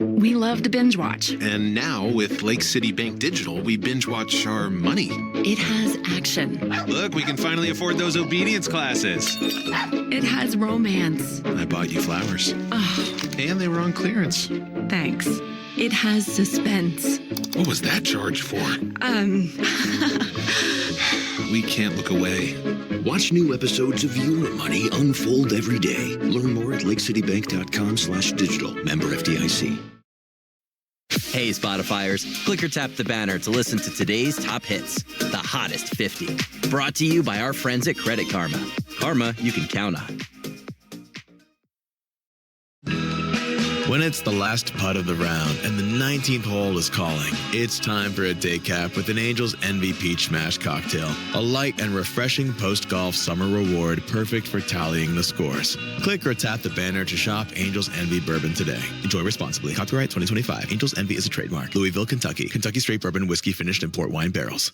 We love to binge watch. And now with Lake City Bank Digital, we binge watch our money. It has action. Look, we can finally afford those obedience classes. It has romance. I bought you flowers. Oh, And they were on clearance. thanks. It has suspense. What was that charge for? We can't look away. Watch new episodes of Your Money unfold every day. Learn more at lakecitybank.com/digital. Member FDIC. Hey, Spotifyers, click or tap the banner to listen to today's top hits, the hottest 50. Brought to you by our friends at Credit Karma. Karma you can count on. When it's the last putt of the round and the 19th hole is calling, it's time for a day cap with an Angel's Envy Peach Smash cocktail. A light and refreshing post-golf summer reward perfect for tallying the scores. Click or tap the banner to shop Angel's Envy Bourbon today. Enjoy responsibly. Copyright 2025. Angel's Envy is a trademark. Louisville, Kentucky. Kentucky Straight Bourbon Whiskey finished in port wine barrels.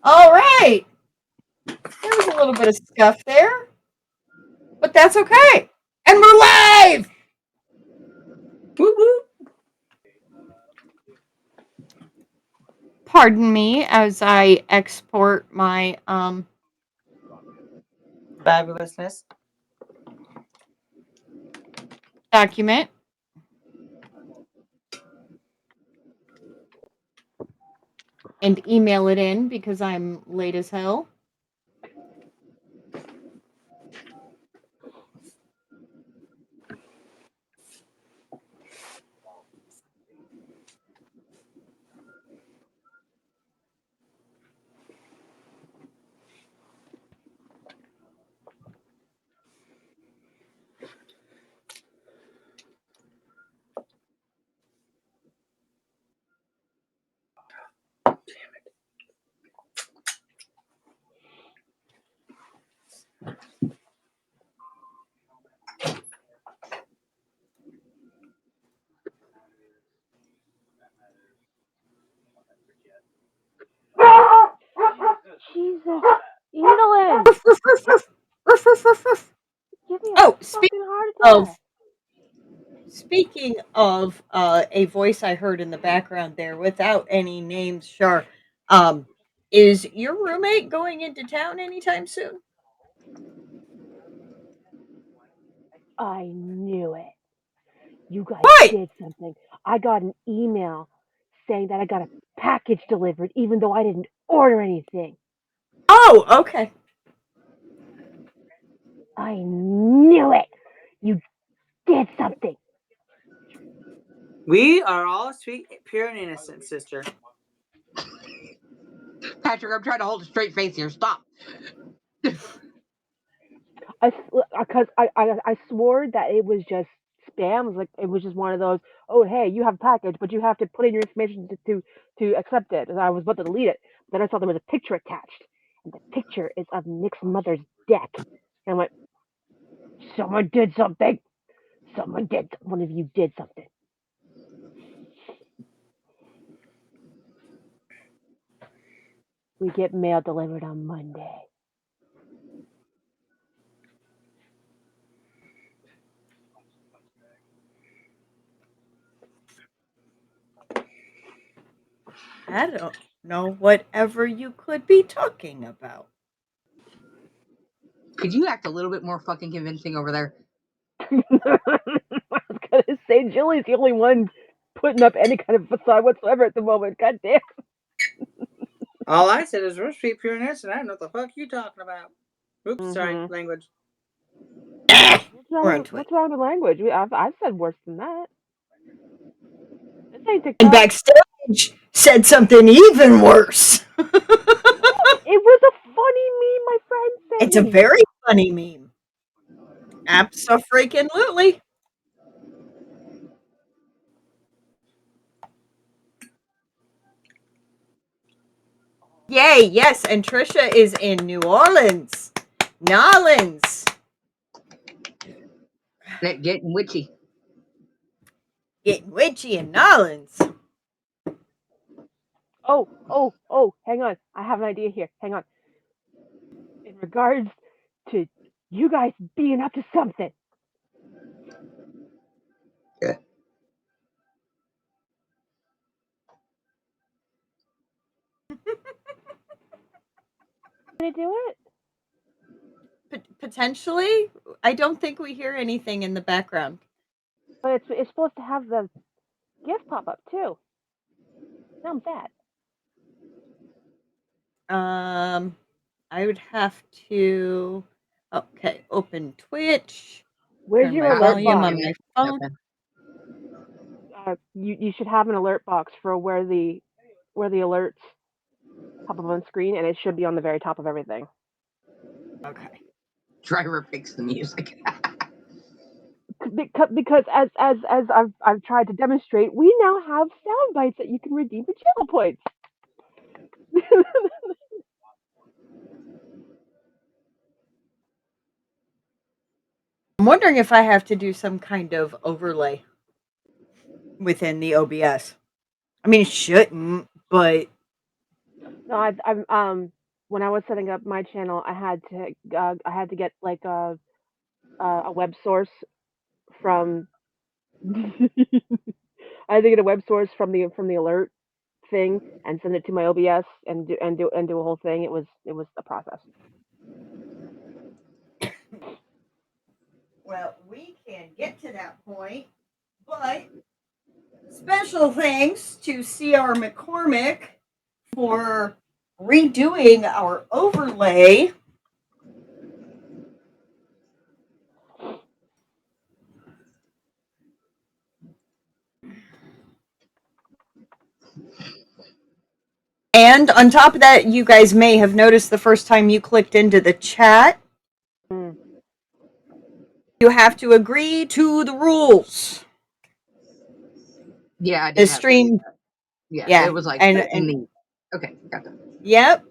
All right. There was a little bit of scuff there, but that's okay. And we're live. Woo woo. Pardon me as I export my Fabulousness. document. And email it in because I'm late as hell. Give me a Oh, fucking heart of attack. speaking of a voice I heard in the background there without any names, sure. Um, is your roommate going into town anytime soon? I knew it. You guys Why? did something. I got an email saying that I got a package delivered, even though I didn't order anything. Oh, okay. I knew it. You did something. We are all sweet, pure, and innocent, sister. Patrick, I'm trying to hold a straight face here. Stop. Because I swore that it was just spam. It was like it was just one of those. Oh, hey, you have a package, but you have to put in your information to accept it. And I was about to delete it. Then I saw there was a picture attached, and the picture is of Nick's mother's deck. And I went, someone did something. Someone did. One of you did something. We get mail delivered on Monday. I don't know whatever you could be talking about. Could you act a little bit more fucking convincing over there? I was gonna say Julie's the only one putting up any kind of facade whatsoever at the moment. God damn. All I said is we're sweet, pure, and innocent. I don't know what the fuck you talking about. Oops, sorry, Mm-hmm. language. We're into it. What's wrong with language? I've said worse than that. This ain't And TikTok. backstage said something even worse. What? It was a funny meme my friend sent It's a me. very funny meme. Abso-freaking-lutely. Yay, yes, and Trisha is in New Orleans. Nolans. Getting witchy. Getting witchy in Nolans. Oh, hang on. I have an idea here. Hang on. In regards to you guys being up to something. Yeah. Gonna do it? Potentially, I don't think we hear anything in the background. But it's supposed to have the gift pop up too. Now I'm sad. I would have to. Okay, open Twitch. Where's Turn your my alert volume box? on my phone. You should have an alert box for where the alerts pop up on screen, and it should be on the very top of everything. Okay. Driver picks the music. Because as I've tried to demonstrate, we now have sound bites that you can redeem for channel points. I'm wondering if I have to do some kind of overlay within the OBS. I mean, it shouldn't, but No, I've when I was setting up my channel, I had to get like a web source from I had to get a web source from the alert thing and send it to my OBS and do a whole thing. It was a process. well, we can get to that point. But special thanks to CR McCormick for redoing our overlay. And on top of that, you guys may have noticed the first time you clicked into the chat, you have to agree to the rules. Yeah, I The did have to do stream, that. Yeah, yeah, it was like and in the. Okay, got that. Yep.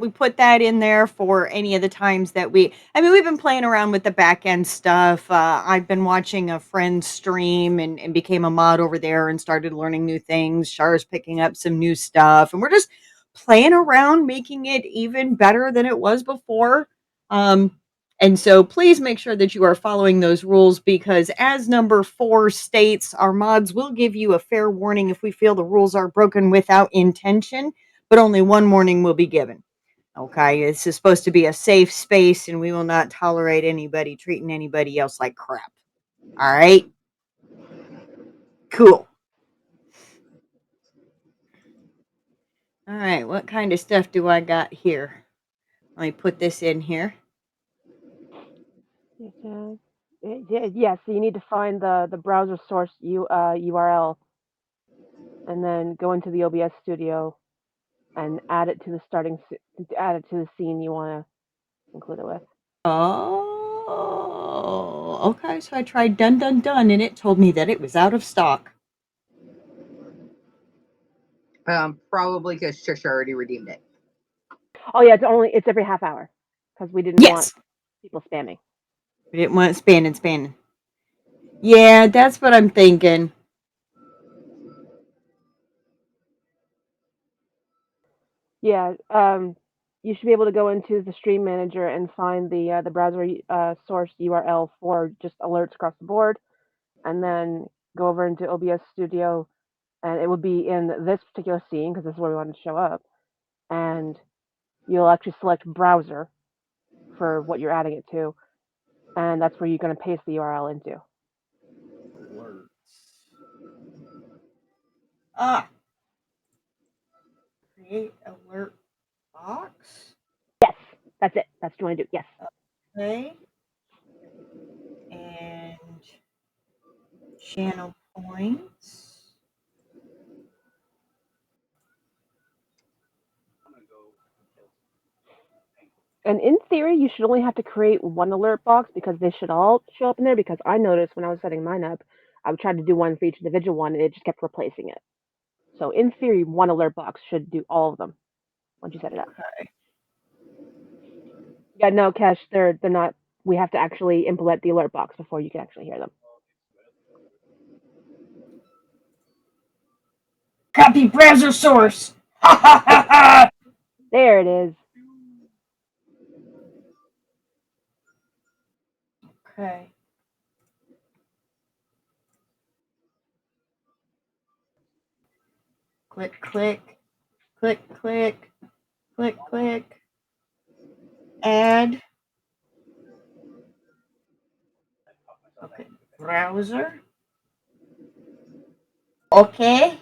We put that in there for any of the times that we've been playing around with the back end stuff. I've been watching a friend stream and became a mod over there and started learning new things. Char's picking up some new stuff, and we're just playing around, making it even better than it was before. Um, and so please make sure that you are following those rules because, as number 4 states, our mods will give you a fair warning if we feel the rules are broken without intention, but only one warning will be given. Okay, this is supposed to be a safe space and we will not tolerate anybody treating anybody else like crap. All right, cool. All right, what kind of stuff do I got here? Let me put this in here. Yeah, so you need to find the browser source URL and then go into the OBS studio and add it to the add it to the scene you want to include it with. Oh, okay. So I tried dun dun dun and it told me that it was out of stock. Probably because Trisha already redeemed it. Oh yeah, it's every half hour because we didn't want Yes. people spamming. We didn't want it spanning. Yeah, that's what I'm thinking. Yeah, you should be able to go into the stream manager and find the browser source URL for just alerts across the board, and then go over into OBS Studio, and it will be in this particular scene because this is where we want to show up, and you'll actually select browser for what you're adding it to, and that's where you're going to paste the URL into. Alerts. Ah, create alert box. Yes, that's it. That's what you want to do. Yes. Okay. And channel points. And in theory, you should only have to create one alert box because they should all show up in there. Because I noticed when I was setting mine up, I would try to do one for each individual one, and it just kept replacing it. So in theory, one alert box should do all of them once you set it up. Okay. Yeah, no, Cash, they're not. We have to actually implement the alert box before you can actually hear them. Copy browser source. Ha ha ha ha. There it is. Okay. Click, click, click, click, click, click. Add. Okay. Browser. Okay.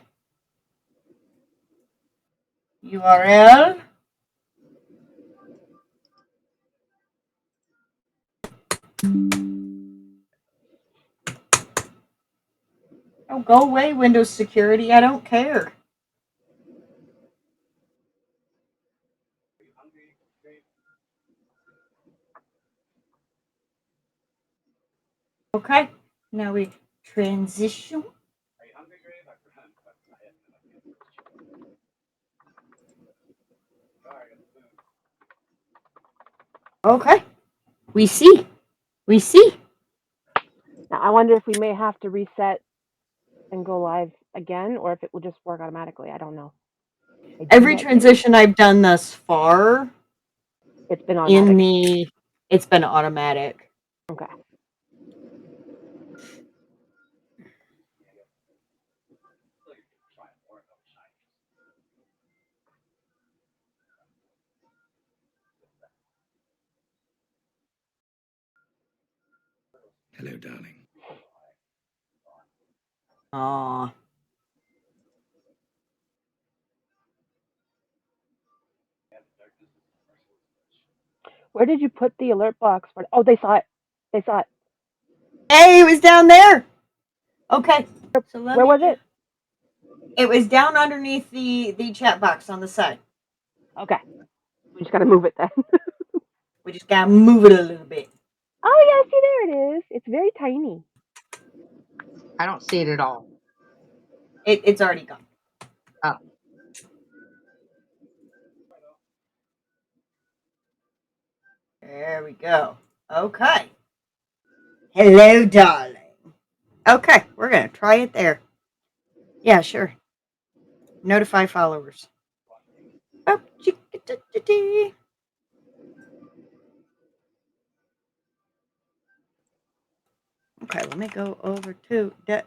URL. Oh, go away, Windows security. I don't care. Okay. Now we transition. Okay. We see. We see. Now I wonder if we may have to reset and go live again, or if it will just work automatically. I don't know. Every transition I've done thus far it's been automatic. It's been automatic. Okay. Hello, darling. Aw. Where did you put the alert box? Oh, they saw it. They saw it. Hey, it was down there. Okay. So Where was it? It was down underneath the chat box on the side. Okay. We just gotta move it then. We just gotta move it a little bit. Oh yeah, see there it is. It's very tiny. I don't see it at all. It's already gone. Oh. There we go. Okay. Hello, darling. Okay, we're gonna try it there. Yeah, sure. Notify followers. Oh, Okay, let me go over to da.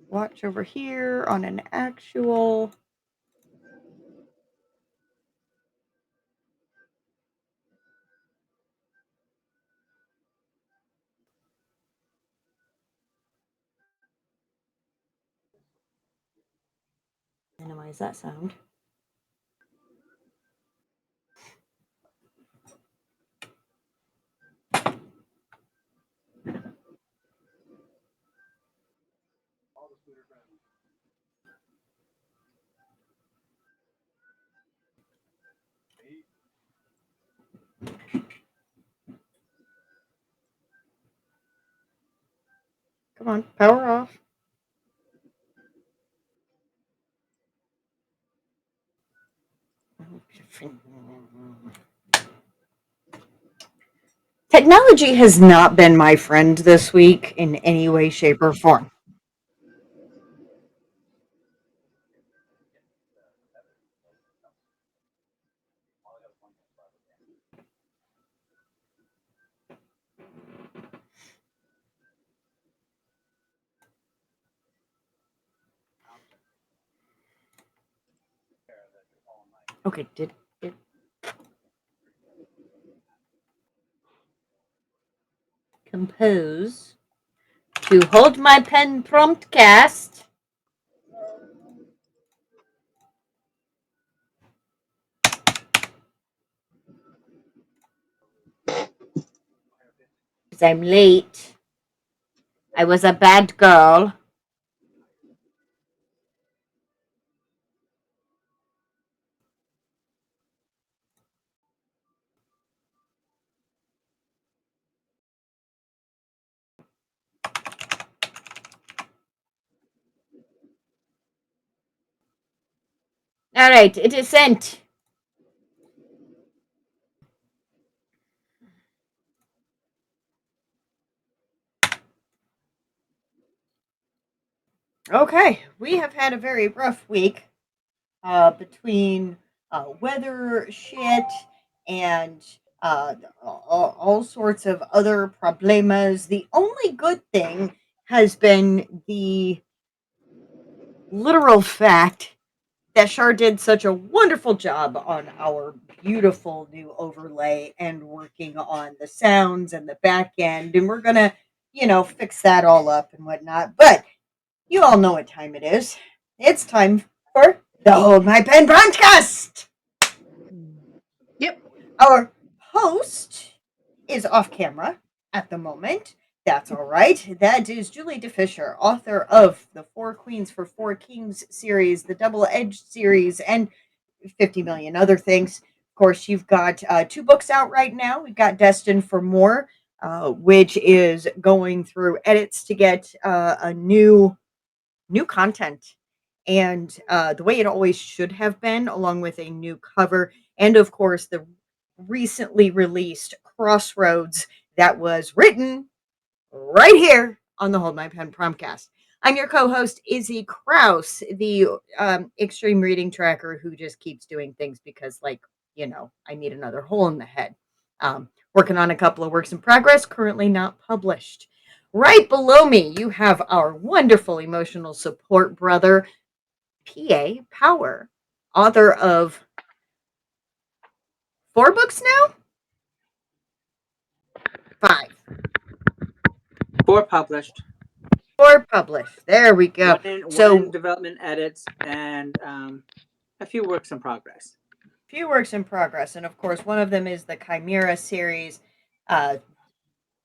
Watch over here on an actual. Minimize that sound. Come on, power off. Technology has not been my friend this week in any way, shape, or form. Okay, did it compose to hold my pen Promptcast? Because I'm late. I was a bad girl. All right, it is sent. Okay, we have had a very rough week between weather shit and all sorts of other problemas. The only good thing has been the literal fact that Shar did such a wonderful job on our beautiful new overlay and working on the sounds and the back end. And we're going to, fix that all up and whatnot. But you all know what time it is. It's time for the Hold My Pen podcast. Yep. Our host is off camera at the moment. That's all right. That is Julie DeFisher, author of the Four Queens for Four Kings series, the Double Edged series, and 50 million other things. Of course, you've got two books out right now. We've got Destined for More, which is going through edits to get a new content and the way it always should have been, along with a new cover, and of course the recently released Crossroads that was written right here on the Hold My Pen Promptcast. I'm your co-host Izzy Kraus, the extreme reading tracker who just keeps doing things because, like, I need another hole in the head. Working on a couple of works in progress, currently not published. Right below me, you have our wonderful emotional support brother, PA Power, author of four books now? Five. Four published, Four published. There we go. one in development edits, and a few works in progress. Few works in progress. And of course, one of them is the Chimera series.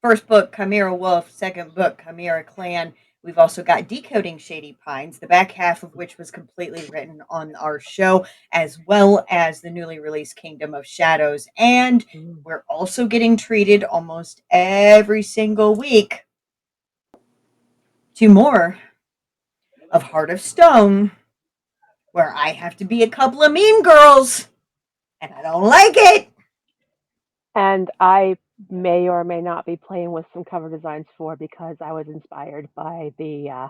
First book, Chimera Wolf. Second book, Chimera Clan. We've also got Decoding Shady Pines, the back half of which was completely written on our show, as well as the newly released Kingdom of Shadows. And we're also getting treated almost every single week to more of Heart of Stone, where I have to be a couple of mean girls, and I don't like it. And I may or may not be playing with some cover designs for because I was inspired by the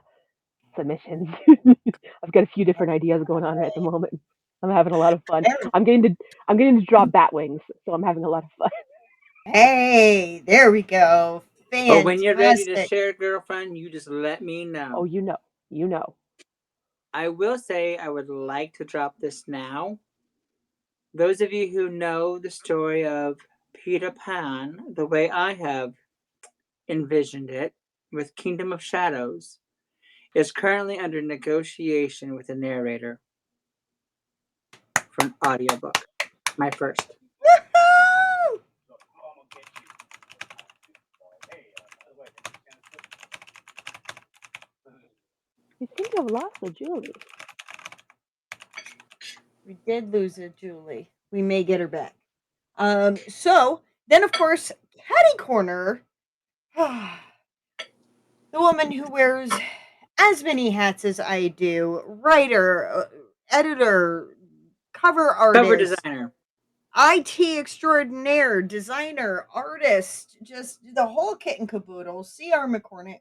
submissions. I've got a few different ideas going on at the moment. I'm having a lot of fun. I'm getting to draw bat wings, so I'm having a lot of fun. Hey, there we go. But when you're ready to Fantastic. share, girlfriend, you just let me Oh, know. you know. You know. I will say I would like to drop this now. Those of you who know the story of Peter Pan the way I have envisioned it with Kingdom of Shadows is currently under negotiation with a narrator for an audiobook. My first. Woohoo! We seem to have lost the Julie. We did lose it, Julie. We may get her back. So then, of course, Caddy Corner, the woman who wears as many hats as I do, writer, editor, cover Cover artist, designer. IT extraordinaire, designer, artist, just the whole kit and caboodle. C.R. McCormick.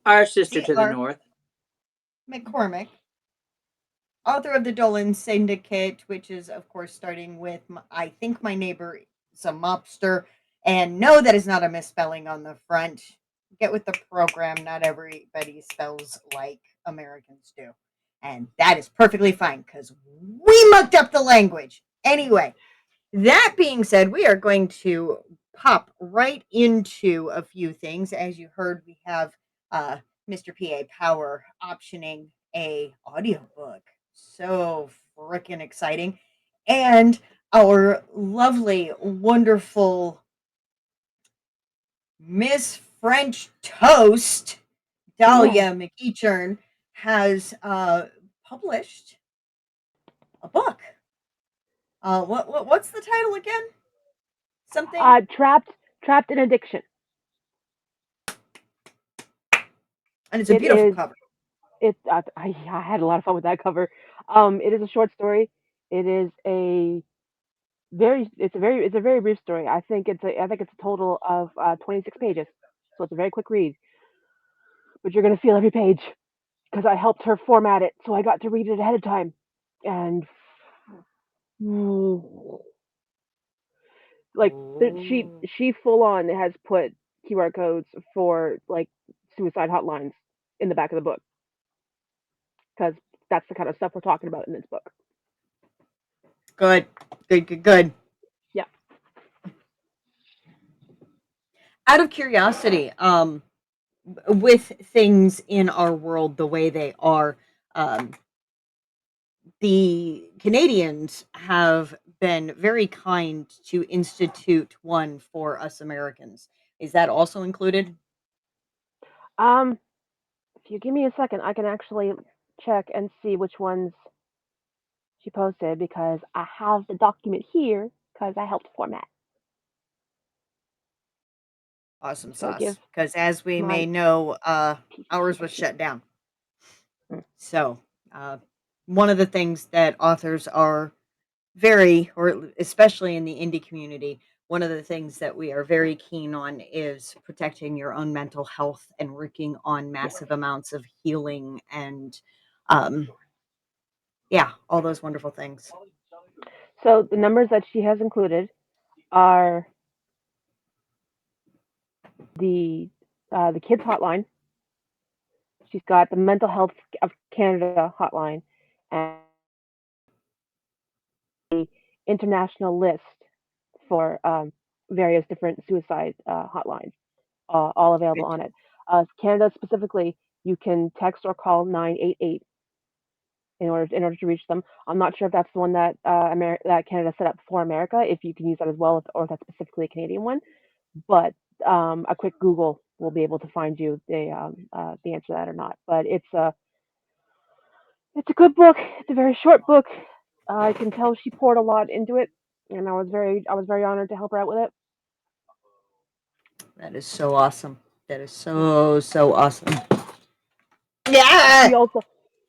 Our sister to the C.R. north. McCormick, author of the Dolan Syndicate, which is, of course, starting with I think my neighbor is a mobster. And no, that is not a misspelling on the front. Get with the program. Not everybody spells like Americans do. And that is perfectly fine because we mucked up the language. Anyway, that being said, we are going to pop right into a few things. As you heard, we have uh, Mr. PA Power optioning a audiobook. So freaking exciting. And our lovely, wonderful Miss French Toast, Yes. Dahlia McEachern, has published a book. What's the title again? Something. Trapped in addiction. And it's a It beautiful is. cover. I had a lot of fun with that cover. It is a short story. It is a it's a very brief story. I think it's a total of 26 pages. So it's a very quick read. But you're gonna feel every page because I helped her format it, so I got to read it ahead of time. And mm, like Oh. she full on has put QR codes for like suicide hotlines in the back of the book because that's the kind of stuff we're talking about in this book. Good. Good, good, good. Yeah. Out of curiosity, with things in our world the way they are, um, the Canadians have been very kind to institute one for us Americans. Is that also included? Um, if you give me a second, I can actually check and see which ones she posted because I have the document here because I helped format. Awesome So I give sauce. Because as we my may know, piece ours here was to. shut down. So, uh, one of the things that authors are very, or especially in the indie community, one of the things that we are very keen on is protecting your own mental health and working on Yeah. massive amounts of healing and, um, yeah, all those wonderful things. So the numbers that she has included are the kids hotline. She's got the mental health of Canada hotline and international list for various different suicide hotlines, all available Good. on it. Canada specifically, you can text or call 988 in order to reach them. I'm not sure if that's the one that that Canada set up for America. If you can use that as well, or if that's specifically a Canadian one. But a quick Google will be able to find you the answer to that or not. But it's a good book. It's a very short book. I can tell she poured a lot into it, and I was very honored to help her out with it. That is so awesome. That is Yeah. so awesome. She Yeah. also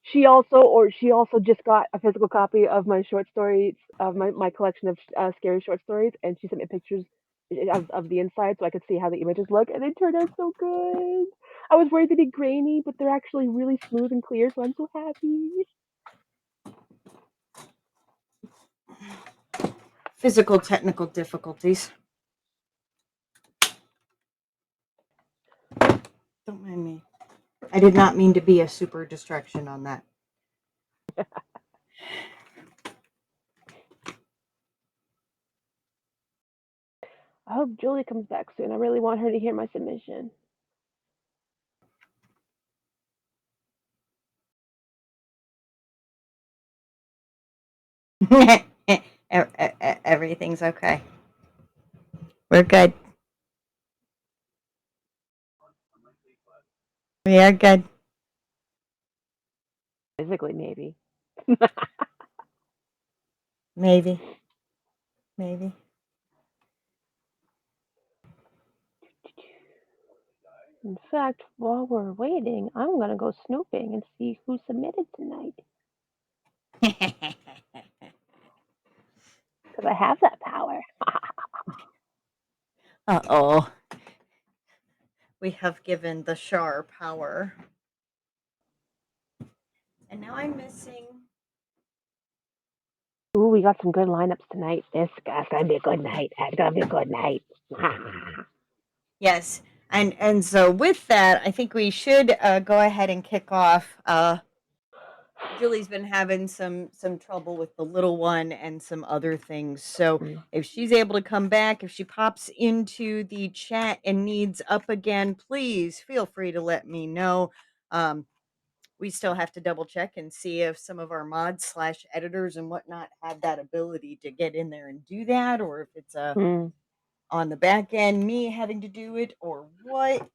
she also just got a physical copy of my short stories of my collection of scary short stories, and she sent me pictures of the inside so I could see how the images look, and they turned out so good. I was worried they'd be grainy, but they're actually really smooth and clear, so I'm so happy. physical technical difficulties. Don't mind me. I did not mean to be a super distraction on that. I hope Julie comes back soon. I really want her to hear my submission. Everything's okay. We're good. We are good. Physically, maybe. Maybe. Maybe. In fact, while we're waiting, I'm gonna go snooping and see who submitted tonight. Because I have that power. Uh-oh. We have given the Shar power. And now I'm missing. Ooh, we got some good lineups tonight. That's gonna be a good night. That's gonna be a good night. Yes. And so with that, I think we should go ahead and kick off. Julie's been having some trouble with the little one and some other things. So if she's able to come back, if she pops into the chat and needs up again, please feel free to let me know. We still have to double check and see if some of our mods slash editors and whatnot have that ability to get in there and do that, or if it's on the back end, me having to do it or what.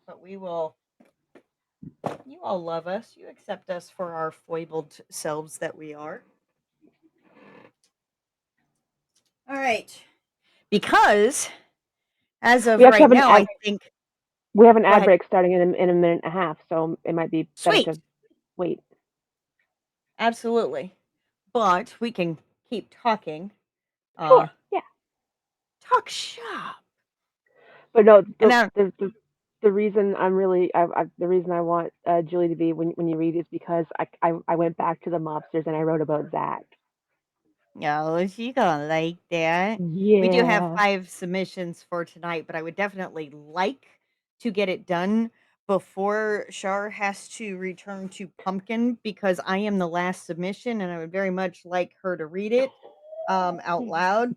But we will. You all love us. You accept us for our foibled selves that we are. All right. Because as of We actually right have an now, I think we have an go ad ahead. break starting in a minute and a half, so it might be better Sweet. to wait. Absolutely. But we can keep talking. Sure. Yeah. Talk shop. But no, And now, the reason I'm really the reason I want Julie to be when you read is because I went back to the mobsters and I wrote about Zach. no, she gonna like that. We do have Yeah. 5 submissions for tonight, but I would definitely like to get it done before Shar has to return to Pumpkin because I am the last submission and I would very much like her to read it out loud,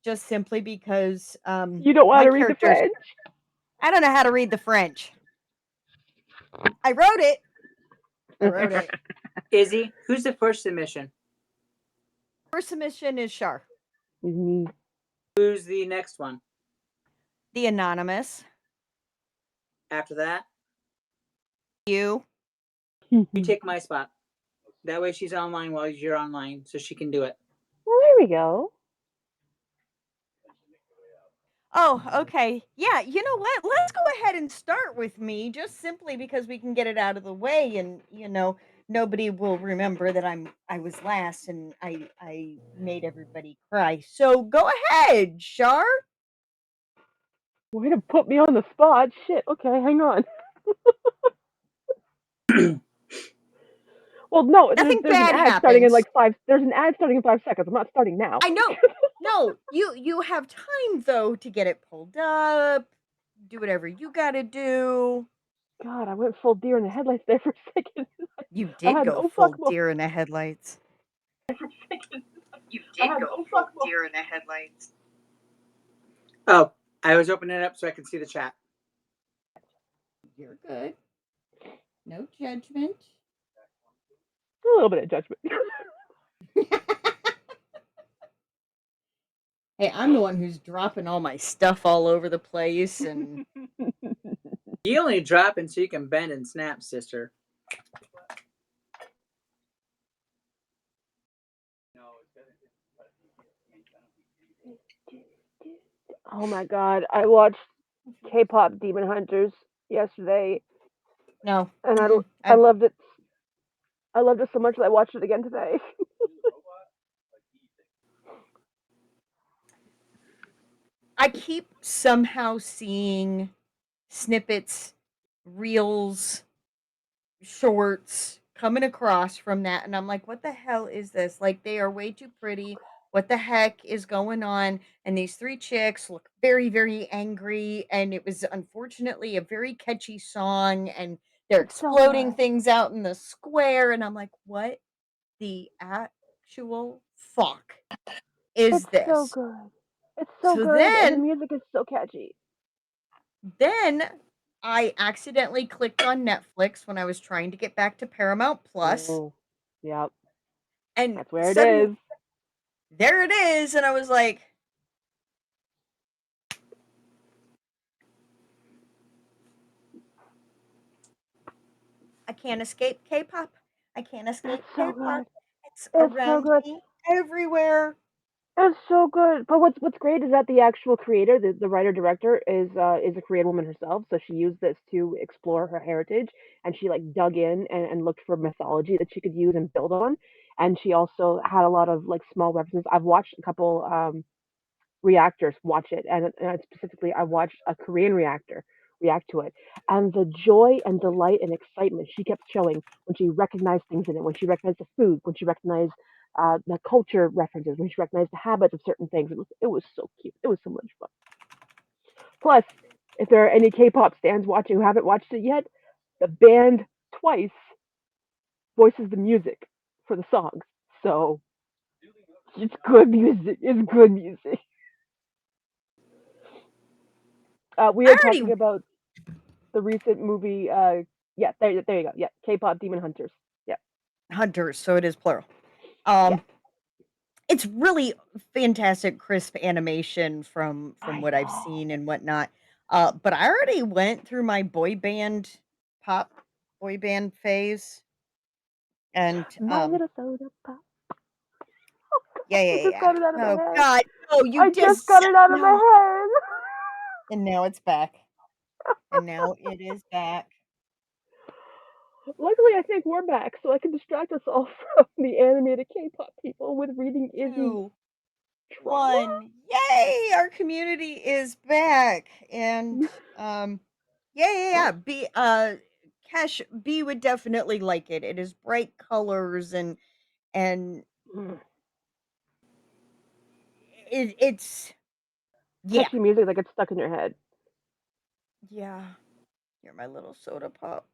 just simply because You don't want my to read the characters, French? I don't know how to read the French. I wrote it. I wrote it. Izzy, who's the first submission? First submission is Shar. Me. Who's the next one? The Anonymous. After that, You. you take my spot. That way she's online while you're online, so she can do it. Well, there we go. Oh, okay. Yeah, you know what? Let's go ahead and start with me just simply because we can get it out of the way and, nobody will remember that I was last and I made everybody cry. So go ahead, Shar. Way to put me on the spot. Shit. Okay, hang on. Well, no, Nothing there's an bad ad starting in happens. like 5. There's an ad starting in 5 seconds. I'm not starting now. I know. No, you have time though to get it pulled up. Do whatever you got to do. God, I went full deer in the headlights there for a second. You I did had go no full fuck mode. deer in the headlights. You did go full deer in the headlights. Oh, I was opening it up so I can see the chat. You're good. No judgment. A little bit of judgment. Hey, I'm the one who's dropping all my stuff all over the place and You only drop it so you can bend and snap, sister. Oh my god, I watched K-pop Demon Hunters yesterday, no. and I I loved it. I loved it so much that I watched it again today. I keep somehow seeing snippets, reels, shorts coming across from that and I'm like, what the hell is this? Like they are way too pretty, what the heck is going on? And these three chicks look very, very angry. And it was unfortunately a very catchy song. And they're It's so exploding good. things out in the square. And I'm like, what the actual fuck is It's so this? good. It's so So good, and the then, music is so catchy. then I accidentally clicked on Netflix when I was trying to get back to Paramount Plus, Mm, yep, and that's where it suddenly is. there it is, and I was like, I can't escape K-pop. I can't It's escape so K-pop. good. It's It's so around good. me everywhere. It's so good. But what's great is that the actual creator, the writer director, is a Korean woman herself. So she used this to explore her heritage, and she like dug in and looked for mythology that she could use and build on. And she also had a lot of like small references. I've watched a couple reactors watch it, and specifically, I watched a Korean reactor react to it, and the joy and delight and excitement she kept showing when she recognized things in it, when she recognized the food, when she recognized the culture references, when she recognized the habits of certain things. It was so cute. It was so much fun. Plus, if there are any K-pop stands watching who haven't watched it yet, the band Twice voices the music for the songs, so it's good music. It's good music. We I are talking already about the recent movie. Yeah, there you go. Yeah, K-pop Demon Hunters. Yeah, hunters, so it is plural. yeah. Um, it's really fantastic, crisp animation from I what I've know. seen and whatnot. But I already went through my pop boy band phase, and My little soda pop. yeah, I yeah, just yeah. got it out of my Oh head. God, no, you I just just got said it out of my no, head. and now it's back, and now it is back. Luckily, I think we're back, so I can distract us all from the animated K-pop people with reading Izzy's 2, trauma. 1, yay! Our community is back, and um, yeah, yeah, yeah. Cash B would definitely like it. It is bright colors and Mm. it's yeah, Catchy music that gets stuck in your head. yeah. You're my little soda pop.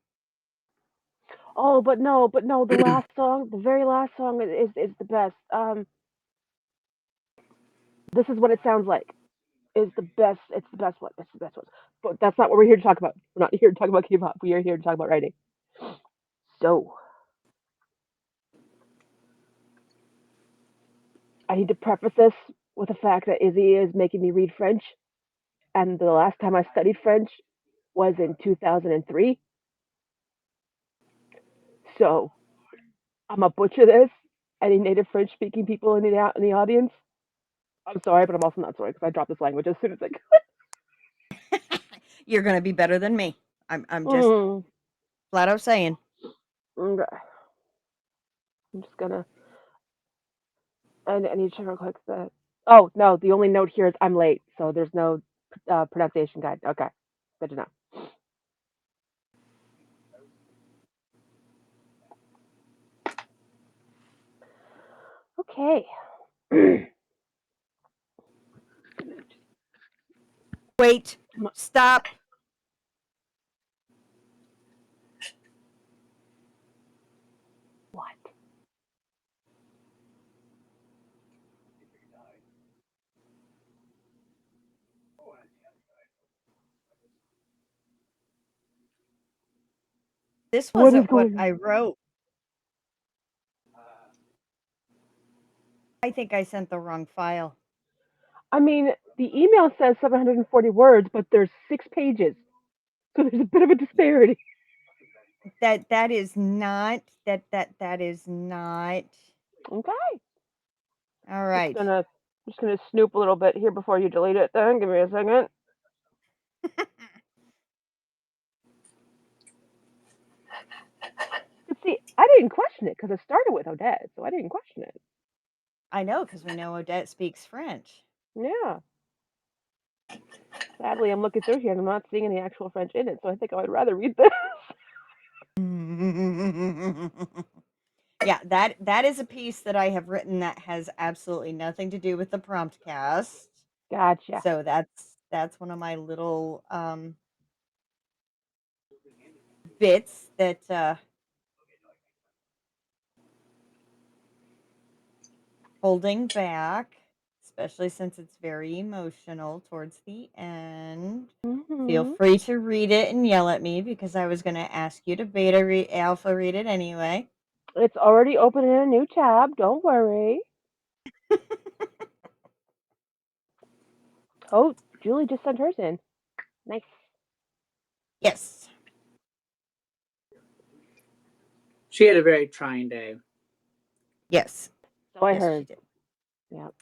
Oh, but no, the last song, the very last song is the best. This is what it sounds like. Is the best. It's the best one. It's the best one. But that's not what we're here to talk about. We're not here to talk about K-pop. We are here to talk about writing. So I need to preface this with the fact that Izzy is making me read French, and the last time I studied French was in 2003. So I'm gonna butcher this. Any native French speaking people in the audience, I'm sorry, but I'm also not sorry because I dropped this language as soon as I could. You're gonna be better than me. I'm just Mm, flat out saying. okay. I'm just gonna. I need to check real quick that. Oh no, the only note here is I'm late, so there's no pronunciation guide. Okay, good to know. Okay. Wait, stop. What? This What is wasn't what going on? I wrote. I think I sent the wrong file. I mean, the email says 740 words, but there's 6 pages, so there's a bit of a disparity. That is not that is not. Okay. All Just right. gonna just gonna snoop a little bit here before you delete it. Then give me a second. But see, I didn't question it because it started with Odette, so I didn't question it. I know because we know Odette speaks French. Yeah. Sadly, I'm looking through here and I'm not seeing any actual French in it, so I think I would rather read this. Yeah, that is a piece that I have written that has absolutely nothing to do with the Promptcast. Gotcha. So that's one of my little bits that holding back, especially since it's very emotional towards the end. Feel Mm-hmm. free to read it and yell at me because I was going to ask you to alpha read it anyway. It's already open in a new tab. Don't worry. Oh, Julie just sent hers in. Nice. Yes. She had a very trying day. Yes. So I Yes, she heard. did. Yep.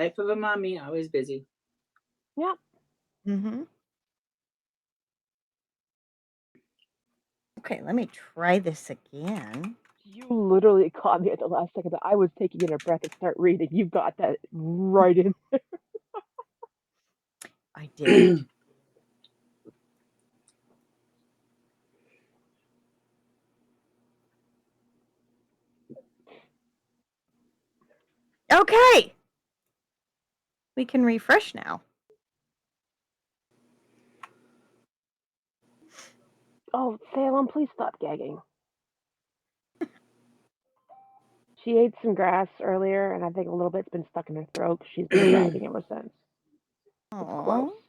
Life of a mommy, always busy. Yep. Mm-hmm. Okay, let me try this again. You literally caught me at the last second that I was taking in a breath and start reading. You got that right in. I did. Okay. We can refresh now. Oh, Salem, please stop gagging. She ate some grass earlier, and I think a little bit's been stuck in her throat 'cause she's been gagging ever since. It's close. Aww.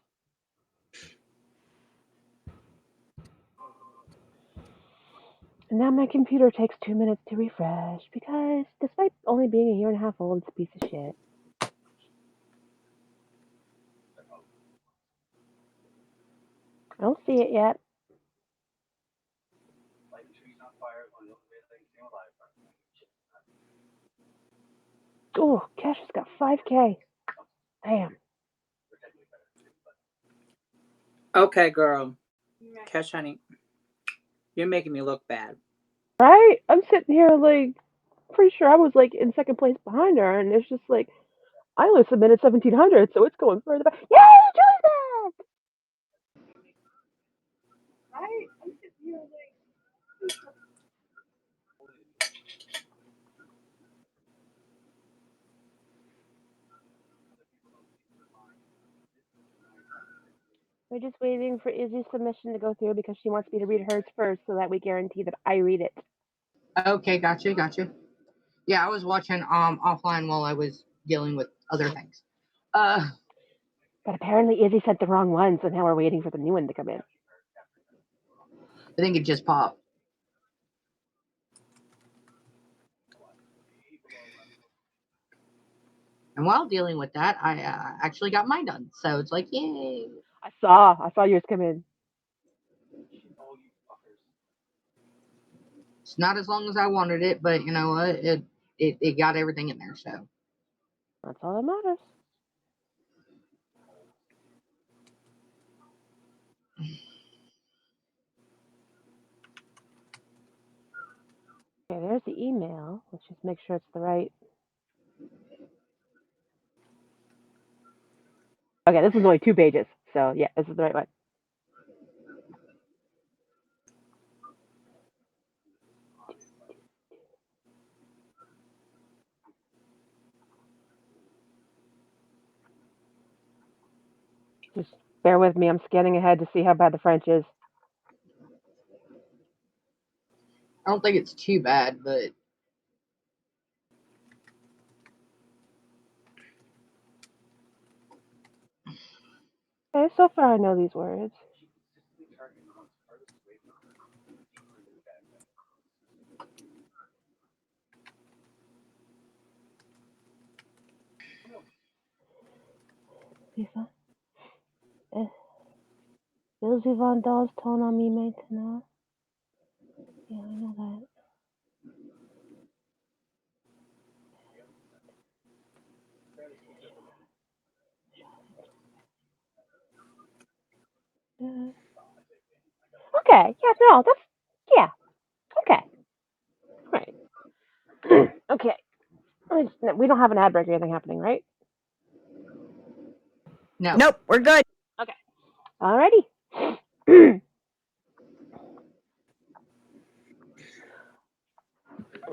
And now my computer takes 2 minutes to refresh because, despite only being a year and a half old, it's a piece of shit. I don't see it yet. Oh, Cash has got 5K. Damn. Okay, girl. Cash honey. You're making me look bad. Right? I'm sitting here like, pretty sure I was like in second place behind her, and it's just like, I only submitted 1700, so it's going further back. Yay, Julie's back! We're just waiting for Izzy's submission to go through because she wants me to read hers first so that we guarantee that I read it. Okay, gotcha. Yeah, I was watching offline while I was dealing with other things. Uh, But apparently Izzy sent the wrong one, so now we're waiting for the new one to come in. I think it just popped. And while dealing with that, I actually got mine done. So it's like, yay! I saw yours come in. It's not as long as I wanted it, but you know what? It got everything in there. So That's all that matters. Okay, there's the email. Let's just make sure it's the right. Okay, this is only 2 pages, so yeah, this is the right one. Just bear with me. I'm scanning ahead to see how bad the French is. I don't think it's too bad, but Okay, so far I know these words. Lisa, Ils vont dans ton ami maintenant. Yeah, I know that. Okay, yeah, no, that's, yeah, okay, right. Okay, we don't have an ad break or anything happening, right? no. Nope, we're good. Okay. Alrighty.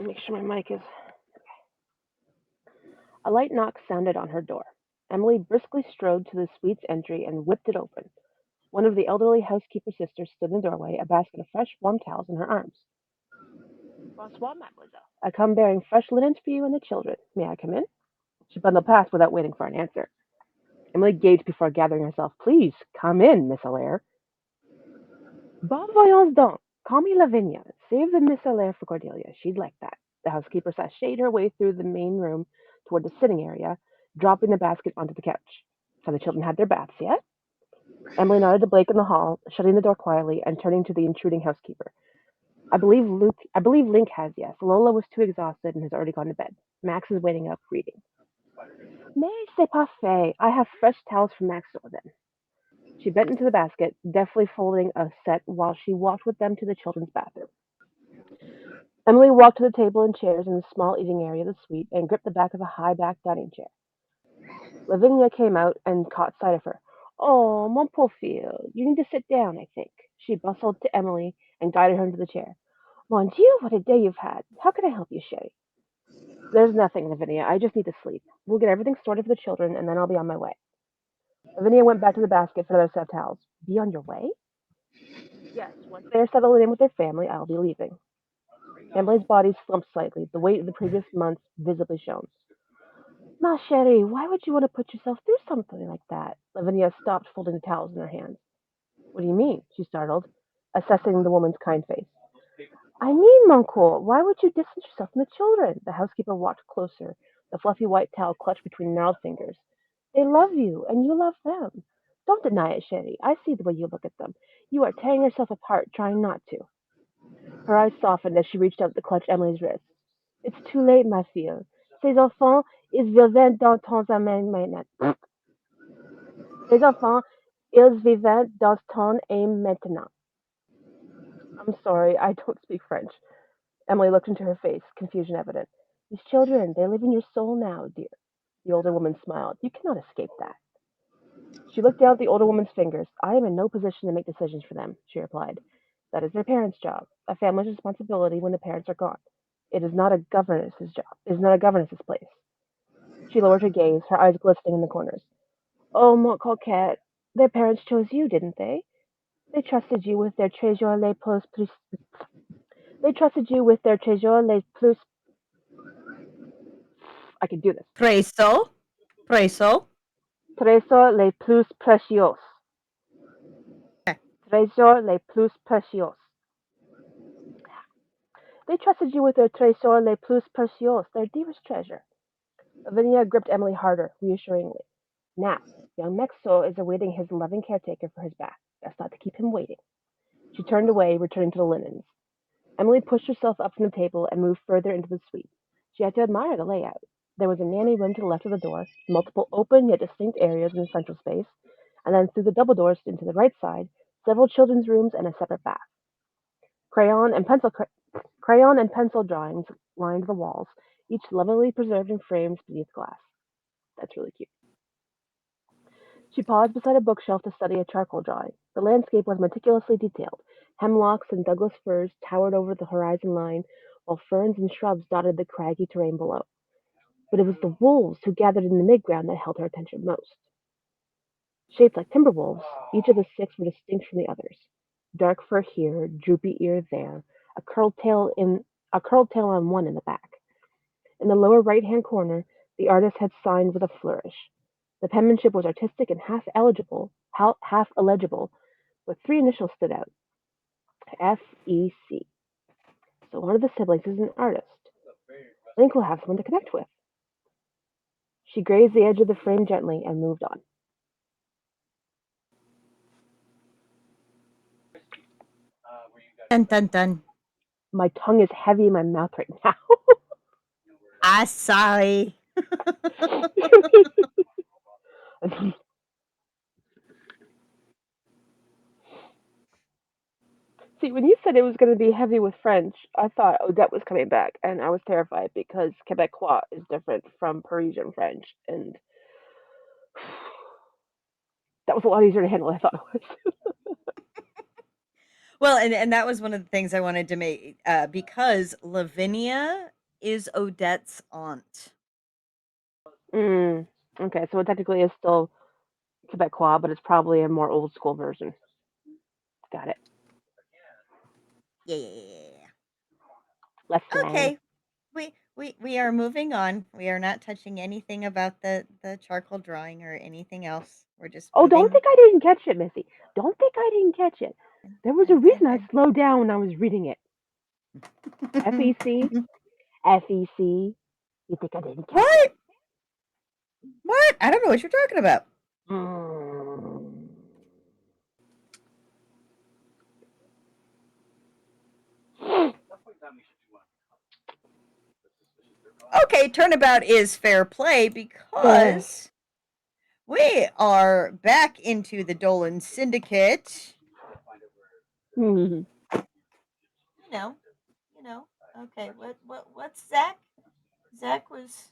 Make sure my mic is. A light knock sounded on her door. Emily briskly strode to the suite's entry and whipped it open. One of the elderly housekeeper sisters stood in the doorway, a basket of fresh, warm towels in her arms. Bonsoir, mademoiselle. I come bearing fresh linens for you and the children. May I come in? She bundled past without waiting for an answer. Emily gaped before gathering herself. Please, come in, Miss Allaire. Bon voyons donc. Call me Lavinia. Save the Miss Allaire for Cordelia. She'd like that. The housekeeper sashayed her way through the main room toward the sitting area, dropping the basket onto the couch. Have the children had their baths yet? Emily nodded to Blake in the hall, shutting the door quietly and turning to the intruding housekeeper. I believe Link has, yes. Lola was too exhausted and has already gone to bed. Max is waiting up reading. Mais c'est parfait. I have fresh towels for Max then. She bent into the basket, deftly folding a set while she walked with them to the children's bathroom. Emily walked to the table and chairs in the small eating area of the suite and gripped the back of a high-backed dining chair. Lavinia came out and caught sight of her. Oh, mon pauvre fille, you need to sit down, I think. She bustled to Emily and guided her into the chair. Mon Dieu, what a day you've had. How can I help you, Shay? There's nothing, Lavinia. I just need to sleep. We'll get everything sorted for the children, and then I'll be on my way. Lavinia went back to the basket for another set of towels. Be on your way? Yes, once they are settled in with their family, I'll be leaving. Emily's body slumped slightly, the weight of the previous months visibly shown. Ma chérie, why would you want to put yourself through something like that? Lavinia stopped folding the towels in her hands. What do you mean? She startled, assessing the woman's kind face. I mean, mon coeur, why would you distance yourself from the children? The housekeeper walked closer, the fluffy white towel clutched between gnarled fingers. They love you, and you love them. Don't deny it, chérie. I see the way you look at them. You are tearing yourself apart, trying not to. Her eyes softened as she reached out to clutch Emily's wrist. It's too late, ma fille. Ces enfants, ils vivent dans ton aime maintenant. Ces enfants, ils vivent dans ton aime maintenant. I'm sorry, I don't speak French. Emily looked into her face, confusion evident. These children, they live in your soul now, dear. The older woman smiled. You cannot escape that. She looked down at the older woman's fingers. I am in no position to make decisions for them, she replied. That is their parents' job, a family's responsibility when the parents are gone. It is not a governess's job. It is not a governess's place. She lowered her gaze, her eyes glistening in the corners. Oh, mon coquette, their parents chose you, didn't they? They trusted you with their trésor plus. They trusted you with their trésor les plus. I can do this. Preso. Preso. Trésor les plus précieux. Okay. Trésor les plus précieux. They trusted you with their trésor les plus précieux, their dearest treasure. Lavinia gripped Emily harder, reassuringly. Now, young Maxo is awaiting his loving caretaker for his bath. Best not to keep him waiting. She turned away, returning to the linens. Emily pushed herself up from the table and moved further into the suite. She had to admire the layout. There was a nanny room to the left of the door, multiple open yet distinct areas in the central space, and then through the double doors into the right side, several children's rooms and a separate bath. Crayon and pencil drawings lined the walls, each lovingly preserved in frames beneath glass. That's really cute. She paused beside a bookshelf to study a charcoal drawing. The landscape was meticulously detailed. Hemlocks and Douglas firs towered over the horizon line, while ferns and shrubs dotted the craggy terrain below. But it was the wolves who gathered in the midground that held her attention most. Shaped like timber wolves, each of the six were distinct from the others. Dark fur here, droopy ear there, a curled tail on one in the back. In the lower right-hand corner, the artist had signed with a flourish. The penmanship was artistic and half illegible, but three initials stood out: F.E.C. So one of the siblings is an artist. Link will have someone to connect with. She grazed the edge of the frame gently and moved on. Dun dun dun. My tongue is heavy in my mouth right now. Sorry. See, when you said it was going to be heavy with French, I thought Odette was coming back, and I was terrified because Quebecois is different from Parisian French, and that was a lot easier to handle than I thought it was. Well, and that was one of the things I wanted to make because Lavinia is Odette's aunt. Mm, okay, so it technically is still Quebecois, but it's probably a more old school version. Got it. Yeah. Less slang. Okay. We are moving on. We are not touching anything about the charcoal drawing or anything else. We're just Oh, don't moving. think I didn't catch it, Missy. Don't think I didn't catch it. There was a Okay, reason I good. slowed down when I was reading it. FEC, FEC. You think I didn't catch it? What? What? I don't know what you're talking about. Mm. Okay, turnabout is fair play Fair. because we are back into the Dolan Syndicate. Mhm. You know, you know. Okay, what's Zach? Zach was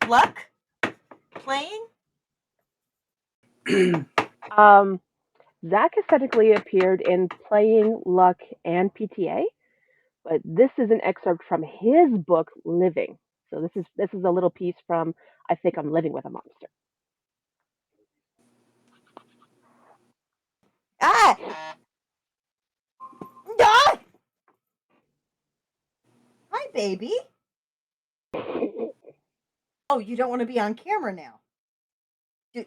Luck playing. um, Zach has technically appeared in Playing, Luck, and PTA, but this is an excerpt from his book Living. So this is a little piece from I think I'm living with a monster. Ah, ah! Hi, baby. Oh, you don't want to be on camera now.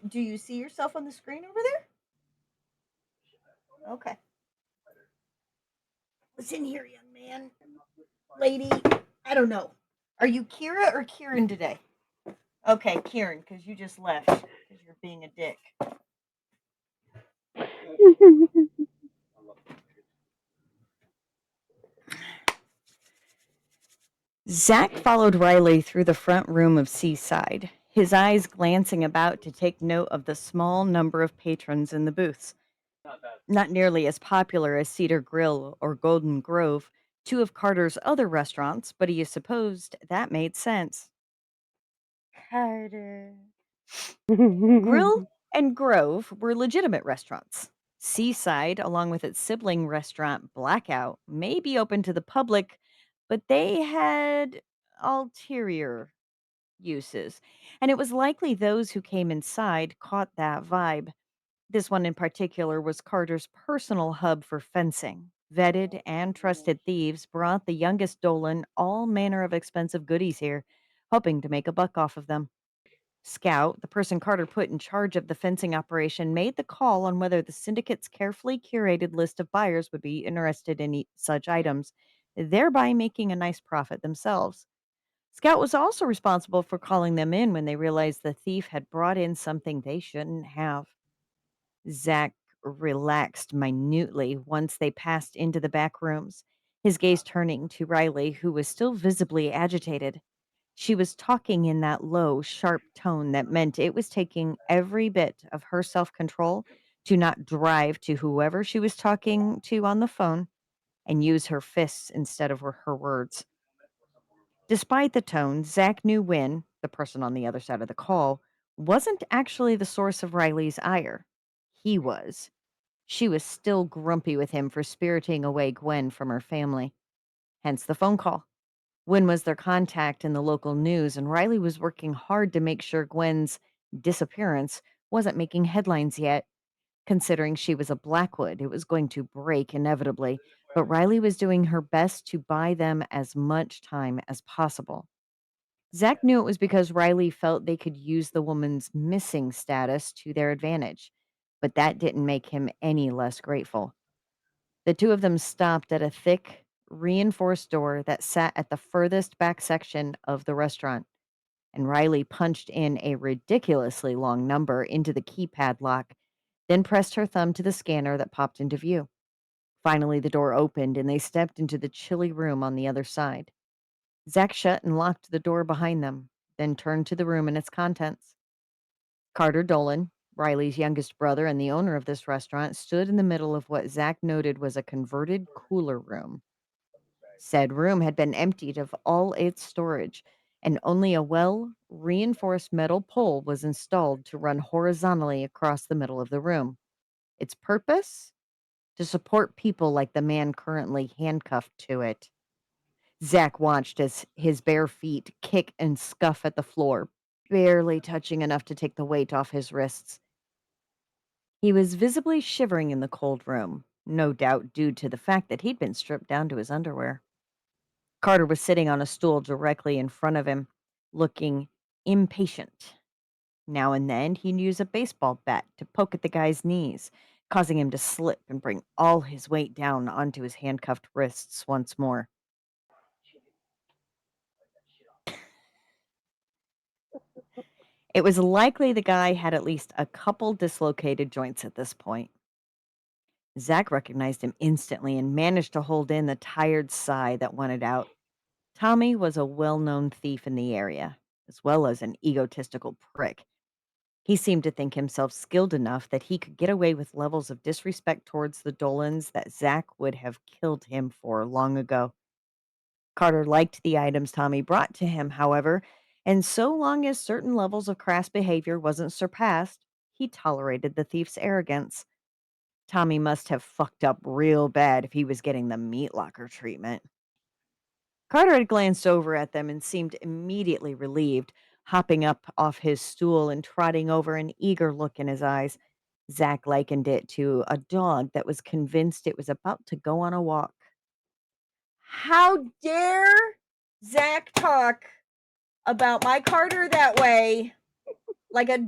Do you see yourself on the screen over there? Okay. Listen here, young man, lady. I don't know. Are you Kira or Kieran today? Okay, Kieran, because you just left because you're being a dick. Zach followed Riley through the front room of Seaside, his eyes glancing about to take note of the small number of patrons in the booths. Not nearly as popular as Cedar Grill or Golden Grove, two of Carter's other restaurants, but he supposed that made sense. Carter. Grill and Grove were legitimate restaurants. Seaside, along with its sibling restaurant Blackout, may be open to the public, but they had ulterior uses. And it was likely those who came inside caught that vibe. This one in particular was Carter's personal hub for fencing. Vetted and trusted thieves brought the youngest Dolan all manner of expensive goodies here, hoping to make a buck off of them. Scout, the person Carter put in charge of the fencing operation, made the call on whether the syndicate's carefully curated list of buyers would be interested in such items, thereby making a nice profit themselves. Scout was also responsible for calling them in when they realized the thief had brought in something they shouldn't have. Zach relaxed minutely once they passed into the back rooms, his gaze turning to Riley, who was still visibly agitated. She was talking in that low, sharp tone that meant it was taking every bit of her self control to not drive to whoever she was talking to on the phone and use her fists instead of her words. Despite the tone, Zach knew Wynn, the person on the other side of the call, wasn't actually the source of Riley's ire. He was. She was still grumpy with him for spiriting away Gwen from her family, hence the phone call. Gwen was their contact in the local news, and Riley was working hard to make sure Gwen's disappearance wasn't making headlines yet. Considering she was a Blackwood, it was going to break inevitably, but Riley was doing her best to buy them as much time as possible. Zach knew it was because Riley felt they could use the woman's missing status to their advantage, but that didn't make him any less grateful. The two of them stopped at a thick, reinforced door that sat at the furthest back section of the restaurant, and Riley punched in a ridiculously long number into the keypad lock, then pressed her thumb to the scanner that popped into view. Finally, the door opened and they stepped into the chilly room on the other side. Zach shut and locked the door behind them, then turned to the room and its contents. Carter Dolan, Riley's youngest brother and the owner of this restaurant, stood in the middle of what Zach noted was a converted cooler room. Said room had been emptied of all its storage, and only a well reinforced metal pole was installed to run horizontally across the middle of the room. Its purpose? To support people like the man currently handcuffed to it. Zach watched as his bare feet kick and scuff at the floor, barely touching enough to take the weight off his wrists. He was visibly shivering in the cold room, no doubt due to the fact that he'd been stripped down to his underwear. Carter was sitting on a stool directly in front of him, looking impatient. Now and then, he'd use a baseball bat to poke at the guy's knees, causing him to slip and bring all his weight down onto his handcuffed wrists once more. It was likely the guy had at least a couple dislocated joints at this point. Zach recognized him instantly and managed to hold in the tired sigh that wanted out. Tommy was a well known thief in the area, as well as an egotistical prick. He seemed to think himself skilled enough that he could get away with levels of disrespect towards the Dolans that Zach would have killed him for long ago. Carter liked the items Tommy brought to him, however, and so long as certain levels of crass behavior wasn't surpassed, he tolerated the thief's arrogance. Tommy must have fucked up real bad if he was getting the meat locker treatment. Carter had glanced over at them and seemed immediately relieved, hopping up off his stool and trotting over, an eager look in his eyes. Zach likened it to a dog that was convinced it was about to go on a walk. How dare Zach talk about my Carter that way? Like a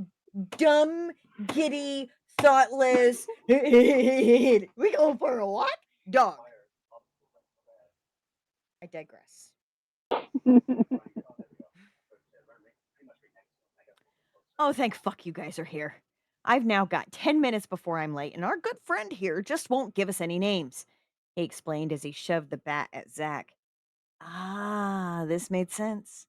dumb, giddy, thoughtless, we go for a walk? Dog. I digress. Oh, thank fuck you guys are here. I've now got 10 minutes before I'm late, and our good friend here just won't give us any names, he explained as he shoved the bat at Zach. Ah, this made sense.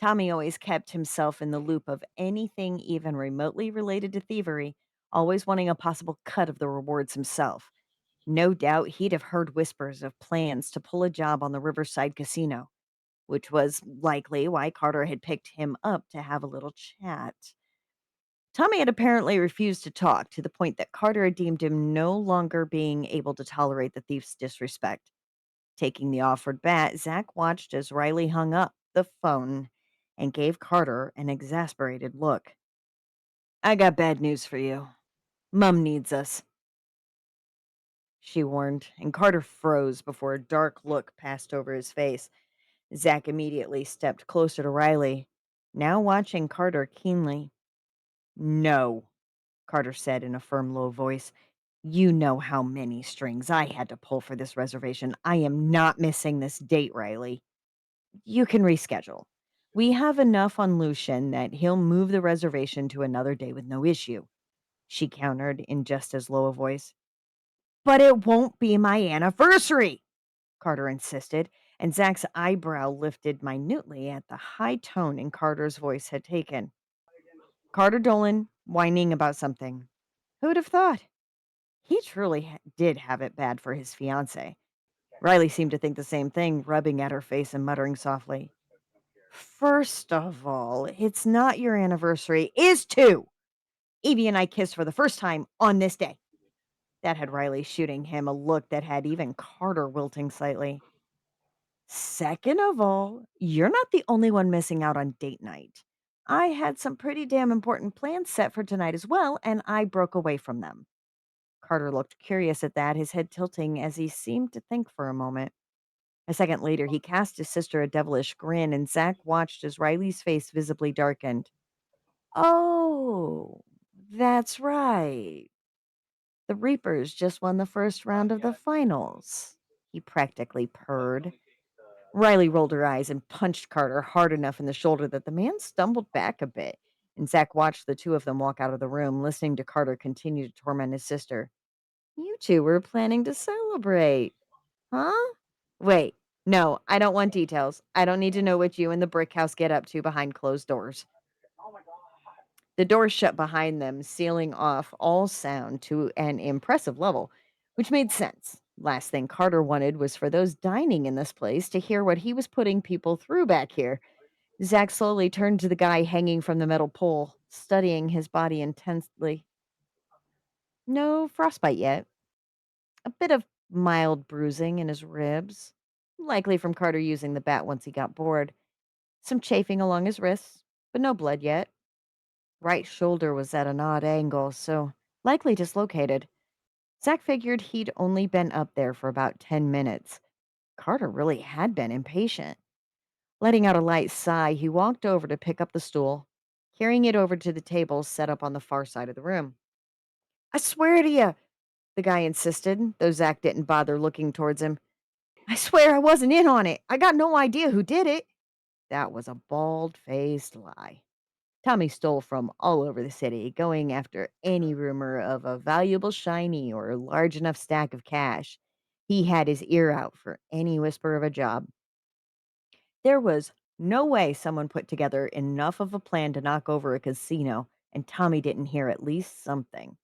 Tommy always kept himself in the loop of anything even remotely related to thievery, always wanting a possible cut of the rewards himself. No doubt he'd have heard whispers of plans to pull a job on the Riverside Casino, which was likely why Carter had picked him up to have a little chat. Tommy had apparently refused to talk, to the point that Carter had deemed him no longer being able to tolerate the thief's disrespect. Taking the offered bat, Zach watched as Riley hung up the phone and gave Carter an exasperated look. I got bad news for you. Mum needs us, she warned, and Carter froze before a dark look passed over his face. Zach immediately stepped closer to Riley, now watching Carter keenly. No, Carter said in a firm, low voice. You know how many strings I had to pull for this reservation. I am not missing this date, Riley. You can reschedule. We have enough on Lucian that he'll move the reservation to another day with no issue, she countered in just as low a voice. But it won't be my anniversary, Carter insisted, and Zach's eyebrow lifted minutely at the high tone in Carter's voice had taken. Carter Dolan, whining about something. Who'd have thought? He truly did have it bad for his fiancée. Riley seemed to think the same thing, rubbing at her face and muttering softly. First of all, it's not your anniversary. Is two. Evie and I kissed for the first time on this day. That had Riley shooting him a look that had even Carter wilting slightly. Second of all, you're not the only one missing out on date night. I had some pretty damn important plans set for tonight as well, and I broke away from them. Carter looked curious at that, his head tilting as he seemed to think for a moment. A second later, he cast his sister a devilish grin, and Zach watched as Riley's face visibly darkened. Oh, that's right. The Reapers just won the first round of the finals, he practically purred. Riley rolled her eyes and punched Carter hard enough in the shoulder that the man stumbled back a bit, and Zach watched the two of them walk out of the room, listening to Carter continue to torment his sister. You two were planning to celebrate, huh? Wait, no, I don't want details. I don't need to know what you and the brick house get up to behind closed doors. The door shut behind them, sealing off all sound to an impressive level, which made sense. Last thing Carter wanted was for those dining in this place to hear what he was putting people through back here. Zach slowly turned to the guy hanging from the metal pole, studying his body intensely. No frostbite yet. A bit of mild bruising in his ribs, likely from Carter using the bat once he got bored. Some chafing along his wrists, but no blood yet. Right shoulder was at an odd angle, so likely dislocated. Zach figured he'd only been up there for about 10 minutes. Carter really had been impatient. Letting out a light sigh, he walked over to pick up the stool, carrying it over to the table set up on the far side of the room. I swear to you, the guy insisted, though Zach didn't bother looking towards him. I swear I wasn't in on it. I got no idea who did it. That was a bald faced lie. Tommy stole from all over the city, going after any rumor of a valuable shiny or large enough stack of cash. He had his ear out for any whisper of a job. There was no way someone put together enough of a plan to knock over a casino, and Tommy didn't hear at least something.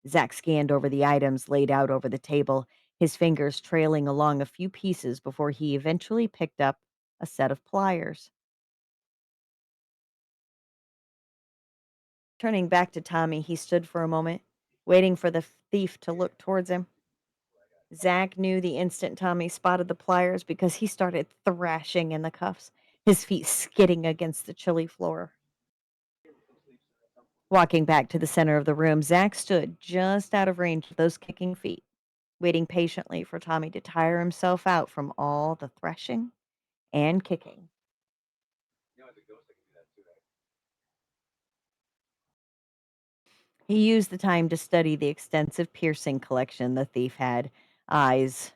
Zach scanned over the items laid out over the table, his fingers trailing along a few pieces before he eventually picked up a set of pliers. Turning back to Tommy, he stood for a moment, waiting for the thief to look towards him. Zach knew the instant Tommy spotted the pliers because he started thrashing in the cuffs, his feet skidding against the chilly floor. Walking back to the center of the room, Zach stood just out of range of those kicking feet, waiting patiently for Tommy to tire himself out from all the threshing and kicking. He used the time to study the extensive piercing collection the thief had, eyes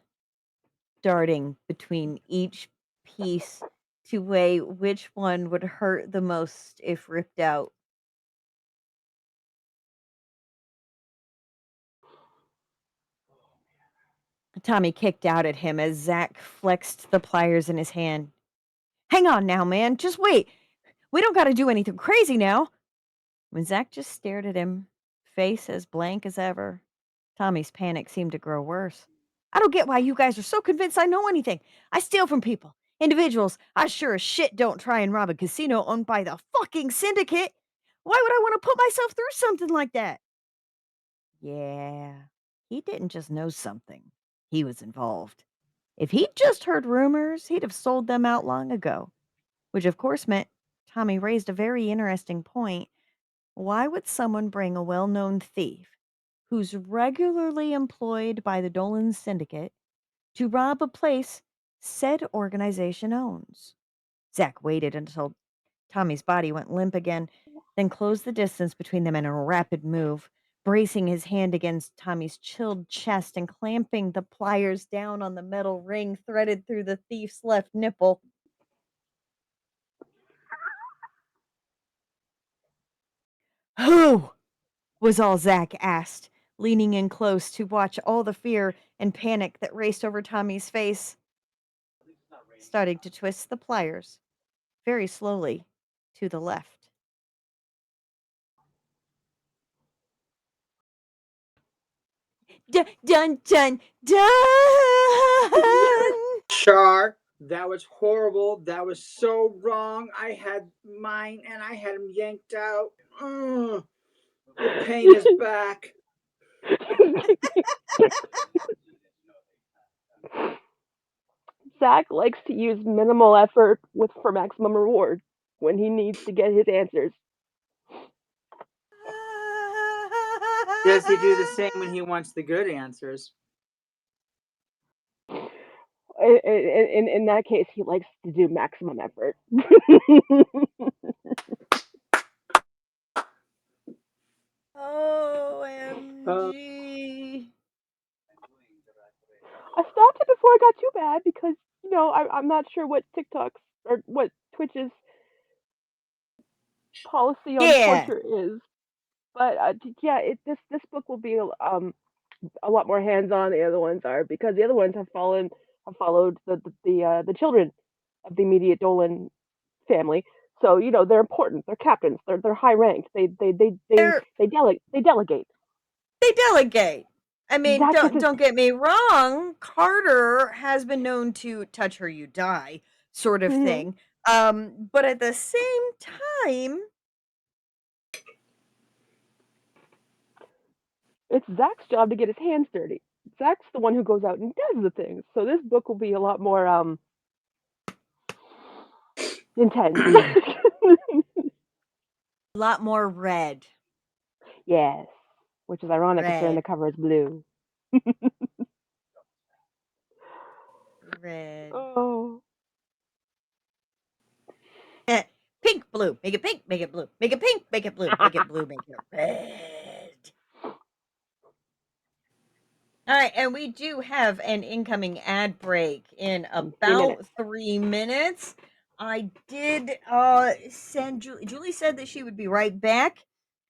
darting between each piece to weigh which one would hurt the most if ripped out. Tommy kicked out at him as Zach flexed the pliers in his hand. Hang on now, man. Just wait. We don't got to do anything crazy now. When Zach just stared at him, face as blank as ever, Tommy's panic seemed to grow worse. I don't get why you guys are so convinced I know anything. I steal from people, individuals. I sure as shit don't try and rob a casino owned by the fucking syndicate. Why would I want to put myself through something like that? Yeah, he didn't just know something, he was involved. If he'd just heard rumors, he'd have sold them out long ago, which of course meant Tommy raised a very interesting point. Why would someone bring a well known thief who's regularly employed by the Dolan Syndicate to rob a place said organization owns? Zach waited until Tommy's body went limp again, then closed the distance between them in a rapid move, bracing his hand against Tommy's chilled chest and clamping the pliers down on the metal ring threaded through the thief's left nipple. Who? Was all Zach asked, leaning in close to watch all the fear and panic that raced over Tommy's face, starting to twist the pliers very slowly to the left. Dun, dun, dun, dun! Char, that was horrible. That was so wrong. I had mine and I had him yanked out. Ugh, the pain is back. Zach likes to use minimal effort with for maximum reward when he needs to get his answers. Does he do the same when he wants the good answers? In that case, he likes to do maximum effort. Uh, OMG. I stopped it before it got too bad because I'm not sure what TikTok's or what Twitch's policy on Yeah. torture is. But yeah, this book will be a lot more hands on the other ones are because the other ones have followed the children of the immediate Dolan family. So they're important. They're captains. They're high ranked. They're They delegate. they delegate. I mean, Zach gets don't get me wrong. Carter has been known to touch her, you die, sort of his. thing. But at the same time, It's Zach's job to get his hands dirty. Zach's the one who goes out and does the things. So this book will be a lot more intense. A lot more red. Yes, which is ironic considering the Red. cover is blue. Red. Oh. Pink, blue. Make it pink, make it blue. Make it pink, make it blue. Make it blue, make it red. All right, and we do have an incoming ad break in about 3 minutes. I did send Julie. Julie said that she would be right back.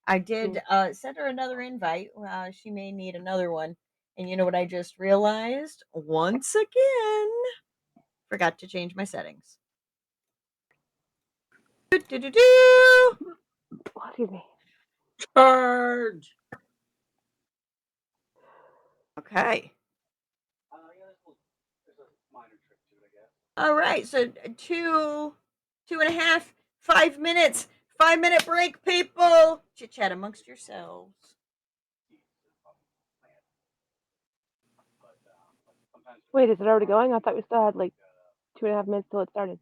I did send her another invite. She may need another one. And you know what I just realized? Once again, forgot to change my settings. Do-do-do-do. Oh, excuse me. Charge. Okay. All right. So 2.5, 5 minutes, 5 minute break, people. Chit chat amongst yourselves. Wait, is it already going? I thought we still had like 2.5 minutes till it started.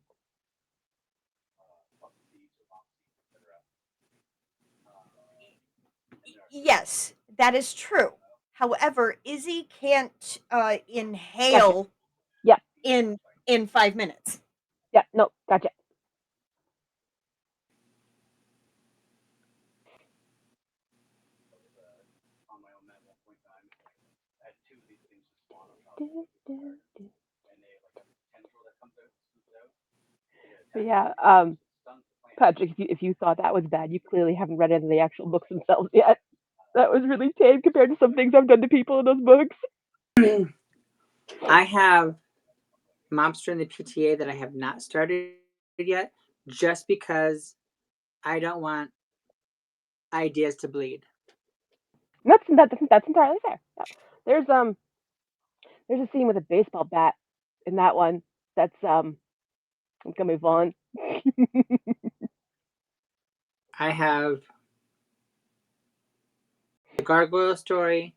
Yes, that is true. However, Izzy can't Gotcha. inhale Yeah. in 5 minutes. Yeah. No. Gotcha. But yeah. Patrick, if you thought that was bad, you clearly haven't read any of the actual books themselves yet. That was really tame compared to some things I've done to people in those books. I have Mobster in the PTA that I have not started yet, just because I don't want ideas to bleed. That's entirely fair. Yeah. There's a scene with a baseball bat in that one. That's gonna be fun. I have the gargoyle story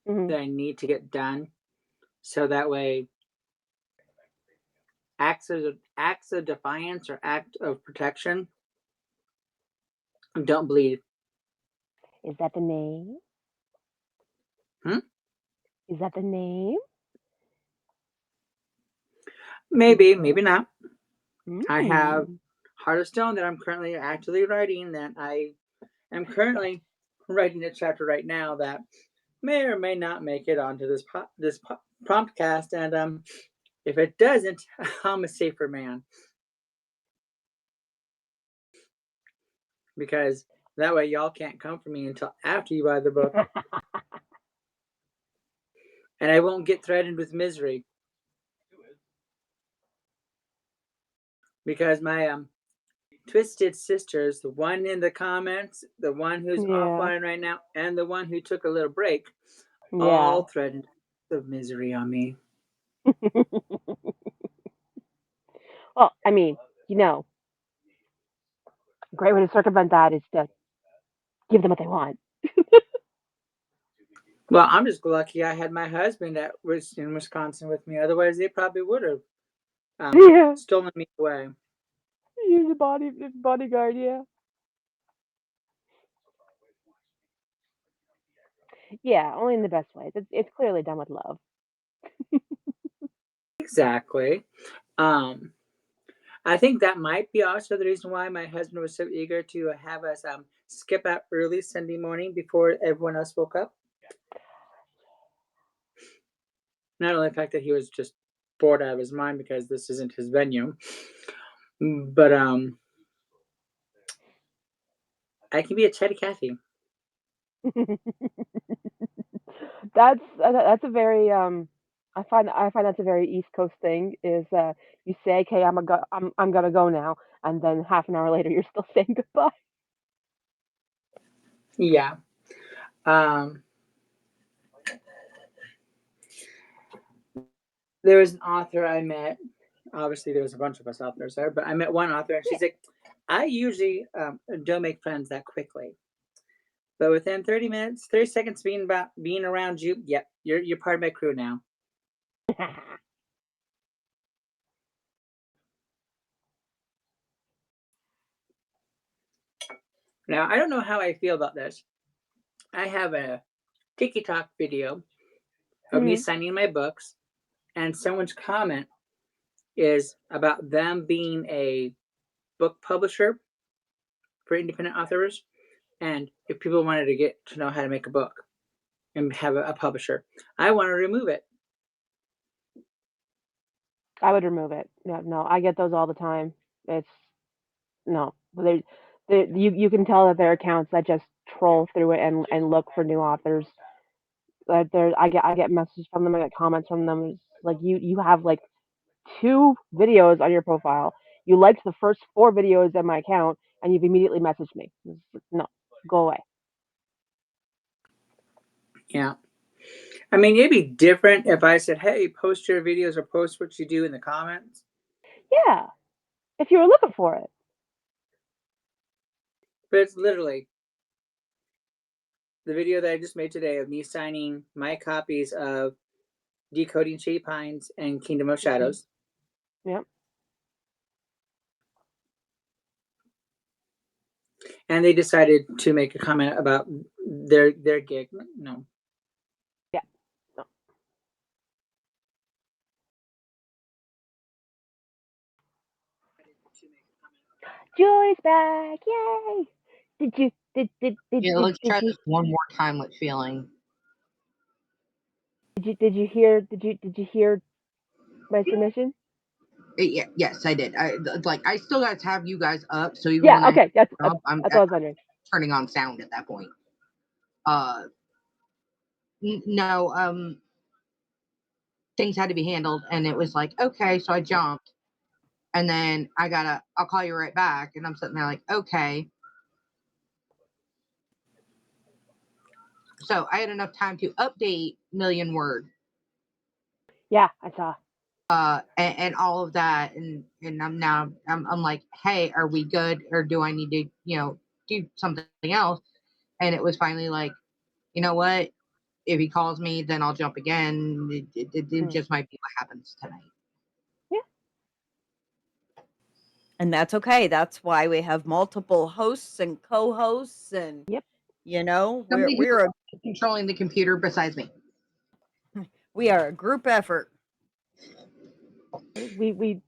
that I need to get done, so that way acts of defiance or act of protection don't bleed. Is that the name? Is that the name? Maybe not. I have Mm. Heart of Stone that I'm currently actively writing. That I am currently writing a chapter right now that may or may not make it onto this Promptcast, and if it doesn't, I'm a safer man, because that way y'all can't come for me until after you buy the book, and I won't get threatened with misery, because my twisted sisters, the one in the comments, the one who's offline right now, and the one who took a little break, all threatened the misery on me. Well, I mean, a great way to circumvent that is to give them what they want. Well, I'm just lucky I had my husband that was in Wisconsin with me. Otherwise, they probably would have stolen me away. Use a bodyguard, yeah. Yeah, only in the best ways. It's clearly done with love. Exactly. I think that might be also the reason why my husband was so eager to have us skip out early Sunday morning before everyone else woke up. Not only the fact that he was just bored out of his mind because this isn't his venue, but I can be a chatty Cathy. That's a very I find that's a very East Coast thing. Is you say, "Okay, I'm gonna go now," and then half an hour later you're still saying goodbye. Yeah. There was an author I met. Obviously, there was a bunch of us authors there, but I met one author, and she's like, "I usually don't make friends that quickly, But within 30 minutes, 30 seconds being around you, yep, you're part of my crew now. Now, I don't know how I feel about this. I have a TikTok video of me signing my books, and someone's comment is about them being a book publisher for independent authors, and if people wanted to get to know how to make a book and have a publisher, I want to remove it. I would remove it. Yeah, no, I get those all the time. It's no, you can tell that they're accounts that just troll through it and look for new authors. I get messages from them. I get comments from them. It's like you have like 2 videos on your profile. You liked the first 4 videos in my account, and you've immediately messaged me. No, go away. Yeah. I mean, it'd be different if I said, hey, post your videos or post what you do in the comments. Yeah, if you were looking for it. But it's literally the video that I just made today of me signing my copies of Decoding Shady Pines and Kingdom of Shadows. Yep. And they decided to make a comment about their gig. No. Yeah. No. Joy's back! Yay! Yeah, let's try You this one more time with feeling. did you hear my submission? Yeah, yes, I did. I still got to have you guys up, so even when Yeah. Okay. That's I'm up, I'm what I was wondering. turning on sound at that point. Uh, no, things had to be handled, and it was like, okay, so I jumped, and then I'll call you right back, and I'm sitting there like, okay. So I had enough time to update Million Word, Yeah, I saw. and all of that, and I'm like, hey, are we good, or do I need to, do something else? And it was finally like, you know what? If he calls me, then I'll jump again. It just might be what happens tonight. Yeah. And that's okay. That's why we have multiple hosts and co-hosts, and Yep. Somebody who's we're controlling the computer besides me. we are a group effort. We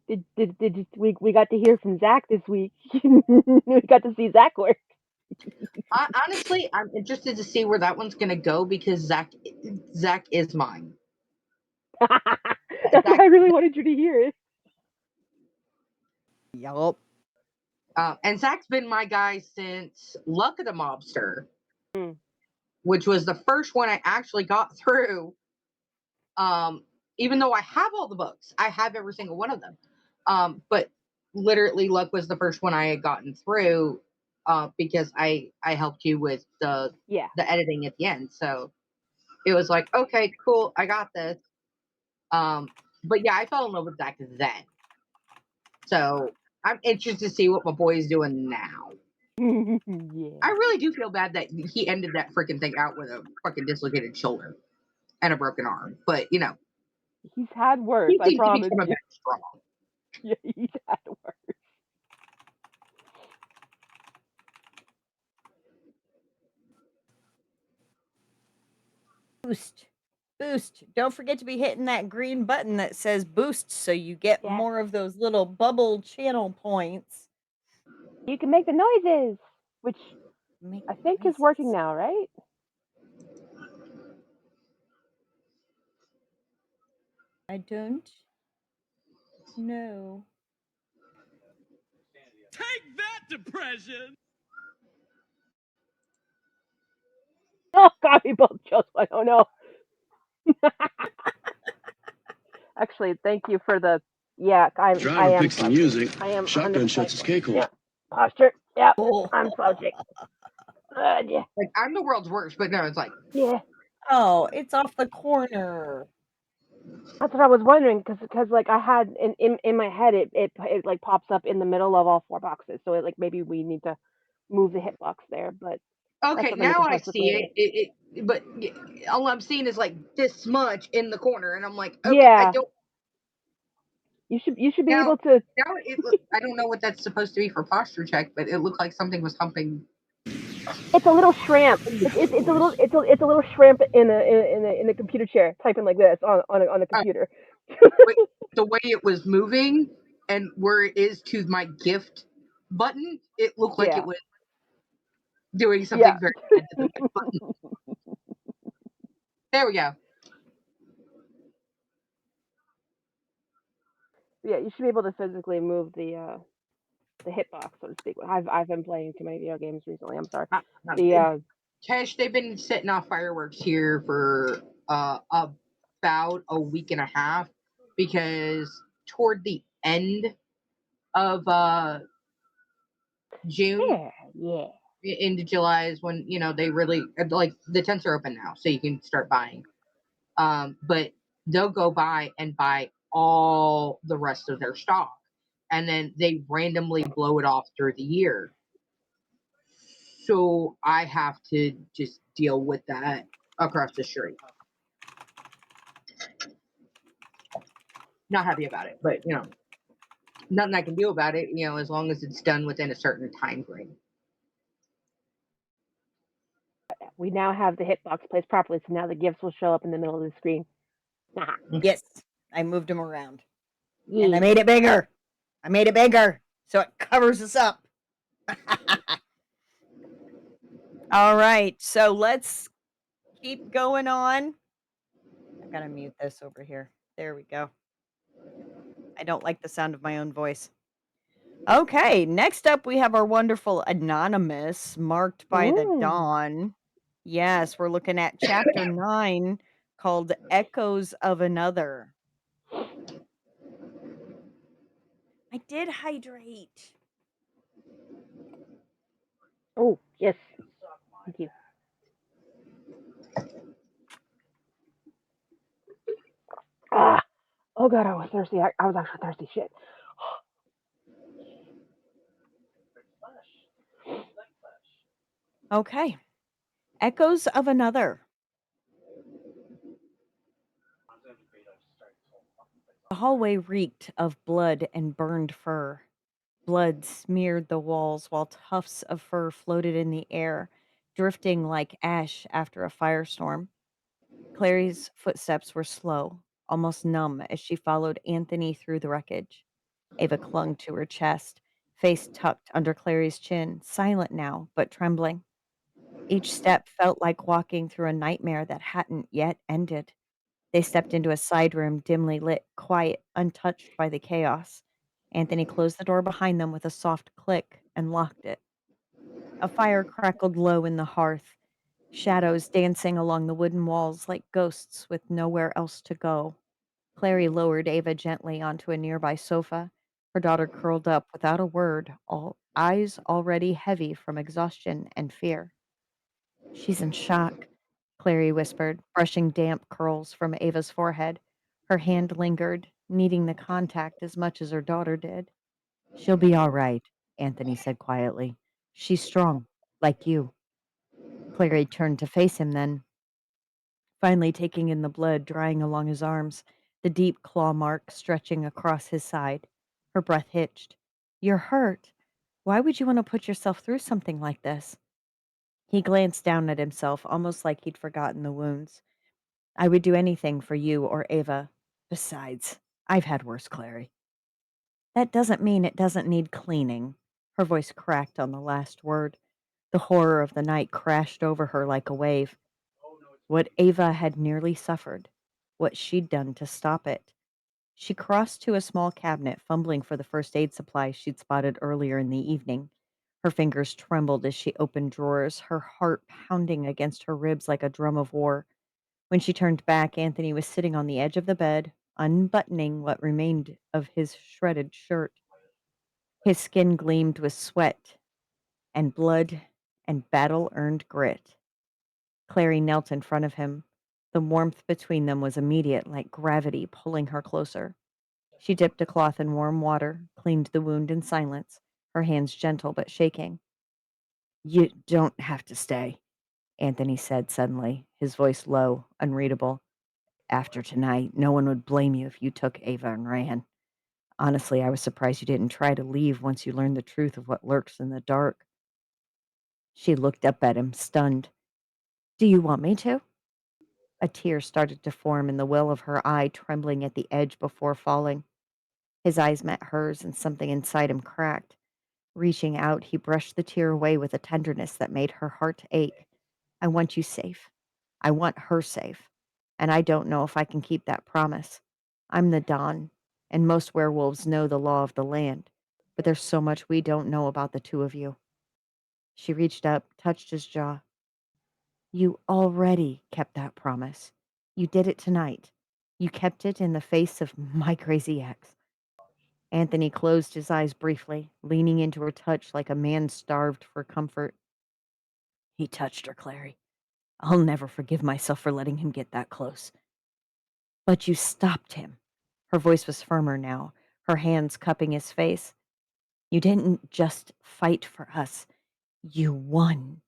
got to hear from Zach this week. We got to see Zach work. Honestly, I'm interested to see where that one's going to go because Zach is mine. That's why Zach, I really wanted you to hear it. Yup. and Zach's been my guy since Luck of the Mobster, Mm. which was the first one I actually got through. Even though I have all the books, I have every single one of them. But literally, Luck was the first one I had gotten through because I helped you with the editing at the end. So it was like, okay, cool, I got this. But yeah, I fell in love with Zach then. So I'm interested to see what my boy is doing now. Yeah. I really do feel bad that he ended that freaking thing out with a fucking dislocated shoulder and a broken arm. But He's had worse, he I seems to be promise coming you. back strong. Yeah, he's had worse. Boost. Don't forget to be hitting that green button that says boost so you get Yes. more of those little bubble channel points. You can make the noises, which Make I think is working now, right? I don't know. Take that, depression! Oh God, we both chose one. Oh no. Actually, thank you for the. Yeah, I am. picks the music. I am. Shotgun 100%. shuts his cake hole. Yeah. Posture. Yep. Oh. I'm slouching. Yeah. Like I'm the world's worst, but no, it's like Yeah. Oh, it's off the corner. That's what I was wondering because like I had in my head it like pops up in the middle of all 4 boxes, so like maybe we need to move the hitbox there, but Okay, what now you're I supposed to see clean it. it. But all I'm seeing is like this much in the corner, and I'm like, okay, I Yeah, don't you should be now. able to. Now it look. I don't know what that's supposed to be for posture check, but it looked like something was humping. It's a little shrimp. It's a little shrimp in a computer chair typing like this on a Uh, computer. but the way it was moving and where it is to my gift button, it looked like it Yeah, was doing yeah, something very bad to the gift button. There we go. yeah. You should be able to physically move the hitbox, so to speak. I've been playing too many video games recently. I'm sorry. The Cash, they've been setting off fireworks here for about a week and a half because toward the end of June yeah. into July is when they really like the tents are open now, so you can start buying. But they'll go by and buy all the rest of their stock, and then they randomly blow it off through the year. So I have to just deal with that across the street. Not happy about it, but nothing I can do about it. As long as it's done within a certain time frame. We now have the hitbox placed properly, so now the gifts will show up in the middle of the screen. Yes, I moved them around. And I Yeah. made it bigger. I made it bigger so it covers us up. All right, so let's keep going on. I've got to mute this over here. There we go. I don't like the sound of my own voice. Okay, next up we have our wonderful Anonymous marked by the Ooh. dawn. Yes, we're looking at chapter 9 called Echoes of Another. I did hydrate. Oh, yes. Thank you. Ah. Oh god, I was thirsty. I was actually thirsty. Shit. Okay. Echoes of Another. The hallway reeked of blood and burned fur. Blood smeared the walls while tufts of fur floated in the air, drifting like ash after a firestorm. Clary's footsteps were slow, almost numb as she followed Anthony through the wreckage. Ava clung to her chest, face tucked under Clary's chin, silent now, but trembling. Each step felt like walking through a nightmare that hadn't yet ended. They stepped into a side room, dimly lit, quiet, untouched by the chaos. Anthony closed the door behind them with a soft click and locked it. A fire crackled low in the hearth, shadows dancing along the wooden walls like ghosts with nowhere else to go. Clary lowered Ava gently onto a nearby sofa, her daughter curled up without a word, all eyes already heavy from exhaustion and fear. She's in shock, Clary whispered, brushing damp curls from Ava's forehead. Her hand lingered, needing the contact as much as her daughter did. She'll be all right, Anthony said quietly. She's strong, like you. Clary turned to face him then, finally taking in the blood drying along his arms, the deep claw mark stretching across his side. Her breath hitched. You're hurt. Why would you want to put yourself through something like this? He glanced down at himself, almost like he'd forgotten the wounds. I would do anything for you or Ava. Besides, I've had worse, Clary. That doesn't mean it doesn't need cleaning. Her voice cracked on the last word. The horror of the night crashed over her like a wave. What Ava had nearly suffered, what she'd done to stop it. She crossed to a small cabinet, fumbling for the first aid supplies she'd spotted earlier in the evening. Her fingers trembled as she opened drawers, her heart pounding against her ribs like a drum of war. When she turned back, Anthony was sitting on the edge of the bed, unbuttoning what remained of his shredded shirt. His skin gleamed with sweat and blood and battle earned grit. Clary knelt in front of him. The warmth between them was immediate, like gravity pulling her closer. She dipped a cloth in warm water, cleaned the wound in silence, her hands gentle but shaking. You don't have to stay, Anthony said suddenly, his voice low, unreadable. After tonight, no one would blame you if you took Ava and ran. Honestly, I was surprised you didn't try to leave once you learned the truth of what lurks in the dark. She looked up at him, stunned. Do you want me to? A tear started to form in the well of her eye, trembling at the edge before falling. His eyes met hers, and something inside him cracked. Reaching out, he brushed the tear away with a tenderness that made her heart ache. I want you safe. I want her safe. And I don't know if I can keep that promise. I'm the Don, and most werewolves know the law of the land. But there's so much we don't know about the two of you. She reached up, touched his jaw. You already kept that promise. You did it tonight. You kept it in the face of my crazy ex. Anthony closed his eyes briefly, leaning into her touch like a man starved for comfort. He touched her, Clary. I'll never forgive myself for letting him get that close. But you stopped him. Her voice was firmer now, her hands cupping his face. You didn't just fight for us. You won.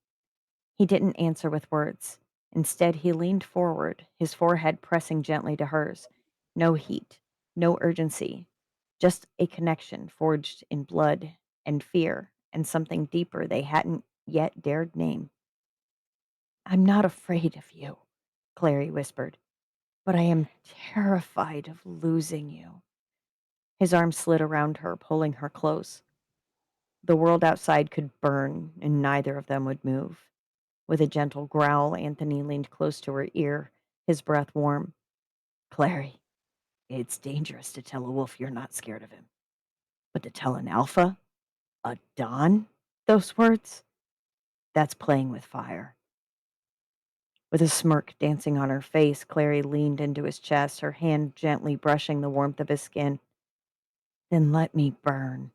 He didn't answer with words. Instead, he leaned forward, his forehead pressing gently to hers. No heat, no urgency, just a connection forged in blood and fear and something deeper they hadn't yet dared name. I'm not afraid of you, Clary whispered, but I am terrified of losing you. His arm slid around her, pulling her close. The world outside could burn, and neither of them would move. With a gentle growl, Anthony leaned close to her ear, his breath warm. Clary, it's dangerous to tell a wolf you're not scared of him. But to tell an alpha, a Don, those words, that's playing with fire. With a smirk dancing on her face, Clary leaned into his chest, her hand gently brushing the warmth of his skin. Then let me burn.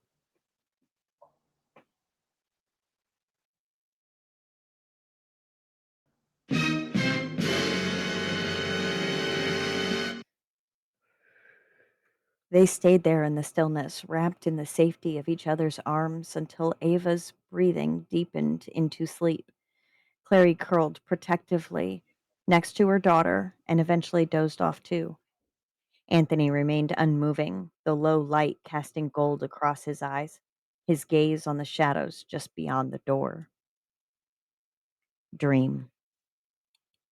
They stayed there in the stillness, wrapped in the safety of each other's arms until Ava's breathing deepened into sleep. Clary curled protectively next to her daughter and eventually dozed off too. Anthony remained unmoving, the low light casting gold across his eyes, his gaze on the shadows just beyond the door. Dream.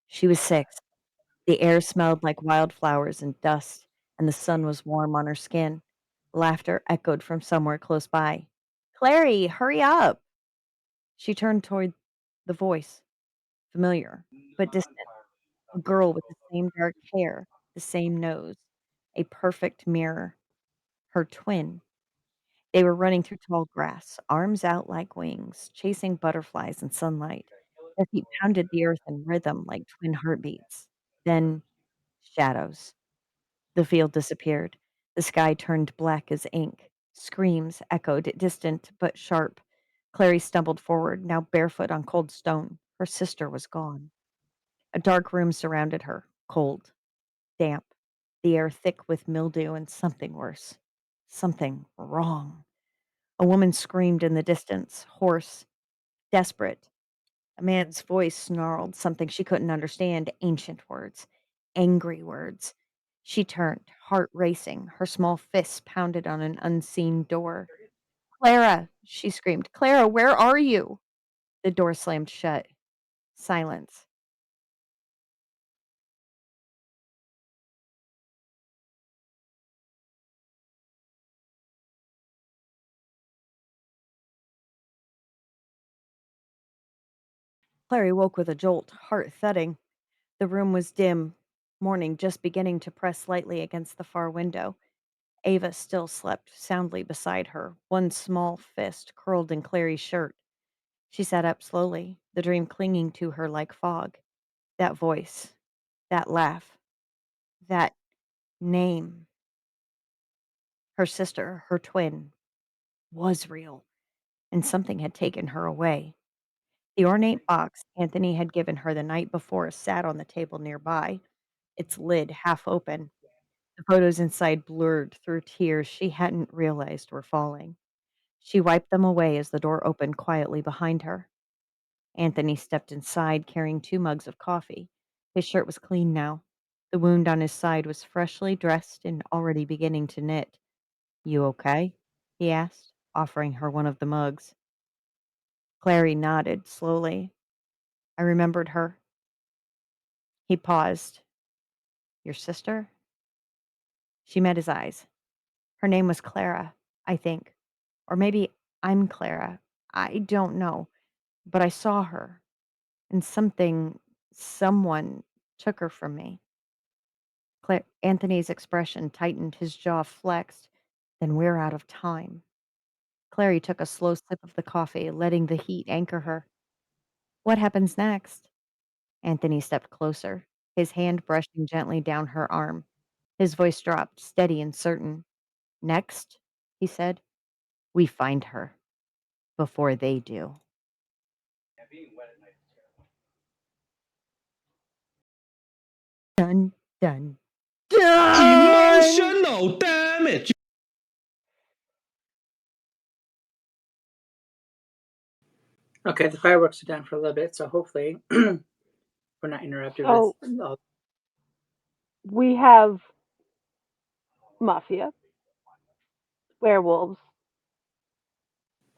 She was 6. The air smelled like wildflowers and dust, and the sun was warm on her skin. Laughter echoed from somewhere close by. Clary, hurry up! She turned toward the voice, familiar, but distant. A girl with the same dark hair, the same nose, a perfect mirror. Her twin. They were running through tall grass, arms out like wings, chasing butterflies in sunlight. Their feet pounded the earth in rhythm like twin heartbeats. Then shadows. The field disappeared. The sky turned black as ink. Screams echoed, distant but sharp. Clary stumbled forward, now barefoot on cold stone. Her sister was gone. A dark room surrounded her, cold, damp, the air thick with mildew and something worse. Something wrong. A woman screamed in the distance, hoarse, desperate. A man's voice snarled something she couldn't understand, ancient words, angry words. She turned, heart racing, her small fists pounded on an unseen door. Clara, she screamed. Clara, where are you? The door slammed shut. Silence. Clary woke with a jolt, heart thudding. The room was dim, morning just beginning to press slightly against the far window. Ava still slept soundly beside her, one small fist curled in Clary's shirt. She sat up slowly, the dream clinging to her like fog. That voice, that laugh, that name. Her sister, her twin, was real, and something had taken her away. The ornate box Anthony had given her the night before sat on the table nearby, its lid half open, the photos inside blurred through tears she hadn't realized were falling. She wiped them away as the door opened quietly behind her. Anthony stepped inside carrying 2 mugs of coffee. His shirt was clean now. The wound on his side was freshly dressed and already beginning to knit. You okay? He asked, offering her one of the mugs. Clary nodded slowly. I remembered her. He paused. Your sister? She met his eyes. Her name was Clara, I think. Or maybe I'm Clara. I don't know. But I saw her, and someone took her from me. Anthony's expression tightened, his jaw flexed. Then we're out of time. Clary took a slow sip of the coffee, letting the heat anchor her. What happens next? Anthony stepped closer, his hand brushing gently down her arm. His voice dropped, steady and certain. Next, he said, we find her before they do. Dun, dun, dun! Emotional damage. Okay, the fireworks are down for a little bit, so hopefully we're not interrupted with. So we have mafia, werewolves,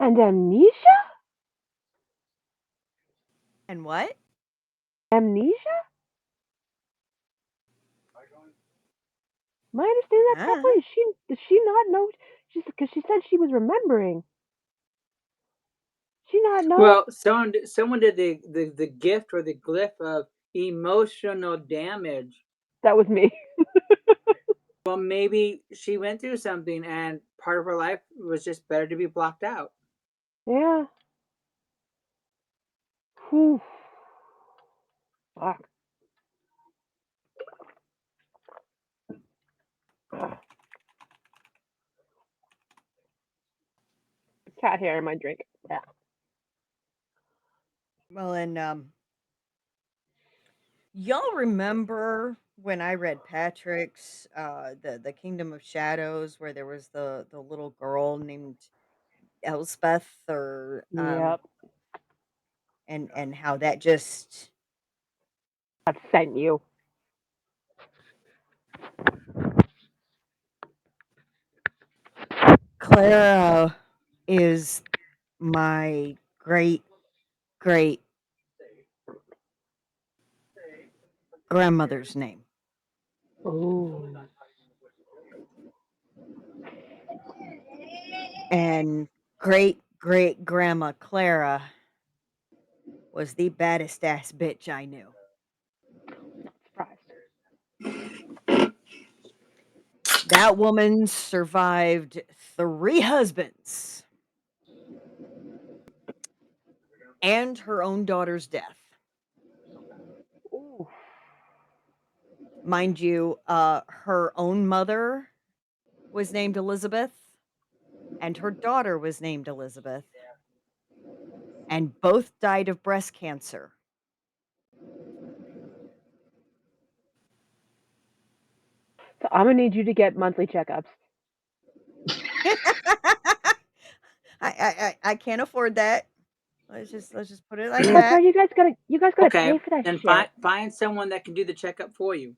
and amnesia? And what? Amnesia? Am I understanding that Uh-huh. correctly? Does she not know? Because she said she was remembering. She not know? Well, someone did the gift or the glyph of emotional damage. That was me. Well, maybe she went through something and part of her life was just better to be blocked out. Yeah. Whew. Fuck. Cat hair in my drink. Yeah. Well, and y'all remember when I read Patrick's the Kingdom of Shadows, where there was the little girl named Elspeth, or Yep. and how that just I've sent you. Clara is my great grandmother's name. Ooh. And great grandma Clara was the baddest ass bitch I knew. Surprised. That woman survived 3 husbands and her own daughter's death. Ooh. Mind you, her own mother was named Elizabeth, and her daughter was named Elizabeth, and both died of breast cancer. So I'm gonna need you to get monthly checkups. I can't afford that. Let's just put it like That's that. right. You guys gotta Okay, pay for that then shit. find someone that can do the checkup for you.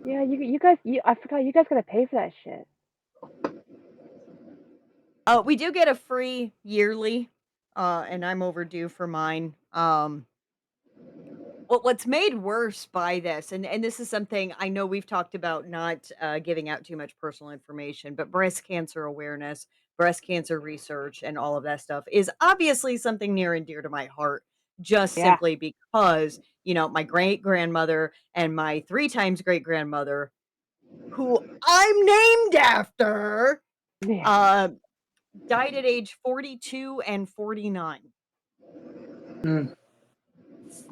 Yeah, you guys. I forgot. You guys gotta pay for that shit. We do get a free yearly, and I'm overdue for mine. What's made worse by this, and this is something I know we've talked about, not giving out too much personal information, but breast cancer awareness, breast cancer research, and all of that stuff is obviously something near and dear to my heart, just Yeah. simply because, my great grandmother and my 3 times great grandmother, who I'm named after, Yeah. uh, died at age 42 and 49. Mm.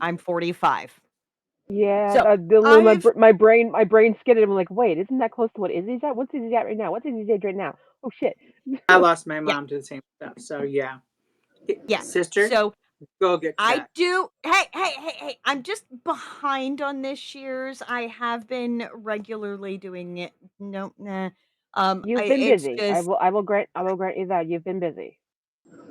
I'm 45. Yeah, So my I've my brain skidded. I'm like, wait, isn't that close to what Izzy's at? What's Izzy at right now? What's Izzy's age right now? Oh shit. I lost my yeah, mom to the same stuff, so yeah. yeah. Sister, So go get I checked. do. Hey! I'm just behind on this year's. I have been regularly doing it. No, nah. You've been It's busy. just I will grant you that you've been busy.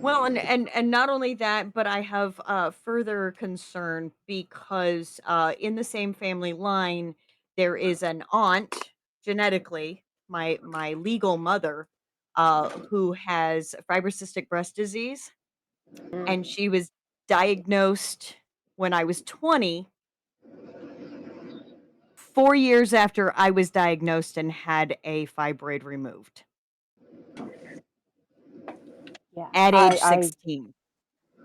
Well, and not only that, but I have further concern because in the same family line, there is an aunt genetically, my legal mother, who has fibrocystic breast disease, and Mm. she was diagnosed when I was 20, 4 years after I was diagnosed and had a fibroid removed Yeah. at age 16.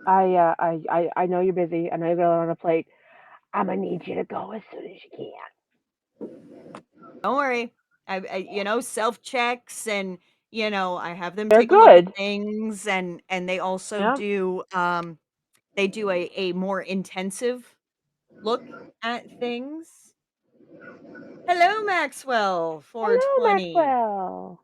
I know you're busy. I know you got a lot on a plate. I'm gonna need you to go as soon as you can. Don't worry. Self checks and, I have them They're take a look at good. things and they also Yeah. do a more intensive look at things. Hello, Maxwell, Hello, 420. Maxwell.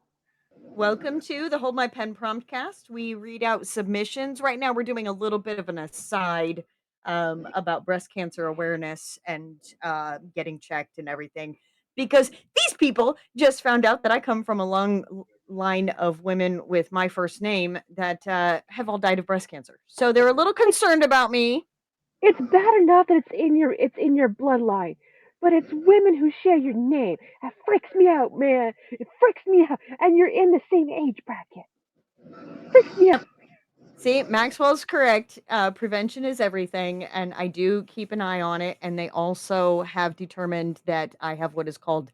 Welcome to the Hold My Pen Promptcast. We read out submissions. Right now, we're doing a little bit of an aside about breast cancer awareness and getting checked and everything, because these people just found out that I come from a long line of women with my first name that have all died of breast cancer. So they're a little concerned about me. It's bad enough that it's in your bloodline, but it's women who share your name. That freaks me out, man. It freaks me out, and you're in the same age bracket. Freaks me out. See, Maxwell's correct. Prevention is everything, and I do keep an eye on it. And they also have determined that I have what is called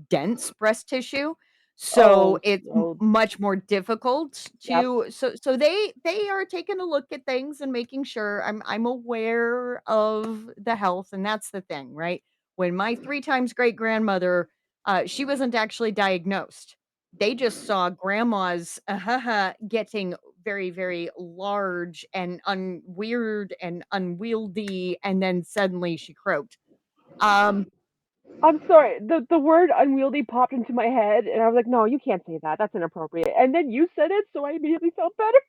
dense breast tissue, so Oh, it's oh, much more difficult yep. to. So they are taking a look at things and making sure I'm aware of the health, and that's the thing, right? When my 3 times great grandmother, she wasn't actually diagnosed. They just saw grandma's getting very, very large and weird and unwieldy, and then suddenly she croaked. Um, I'm sorry. The word unwieldy popped into my head, and I was like, no, you can't say that. That's inappropriate. And then you said it, so I immediately felt better.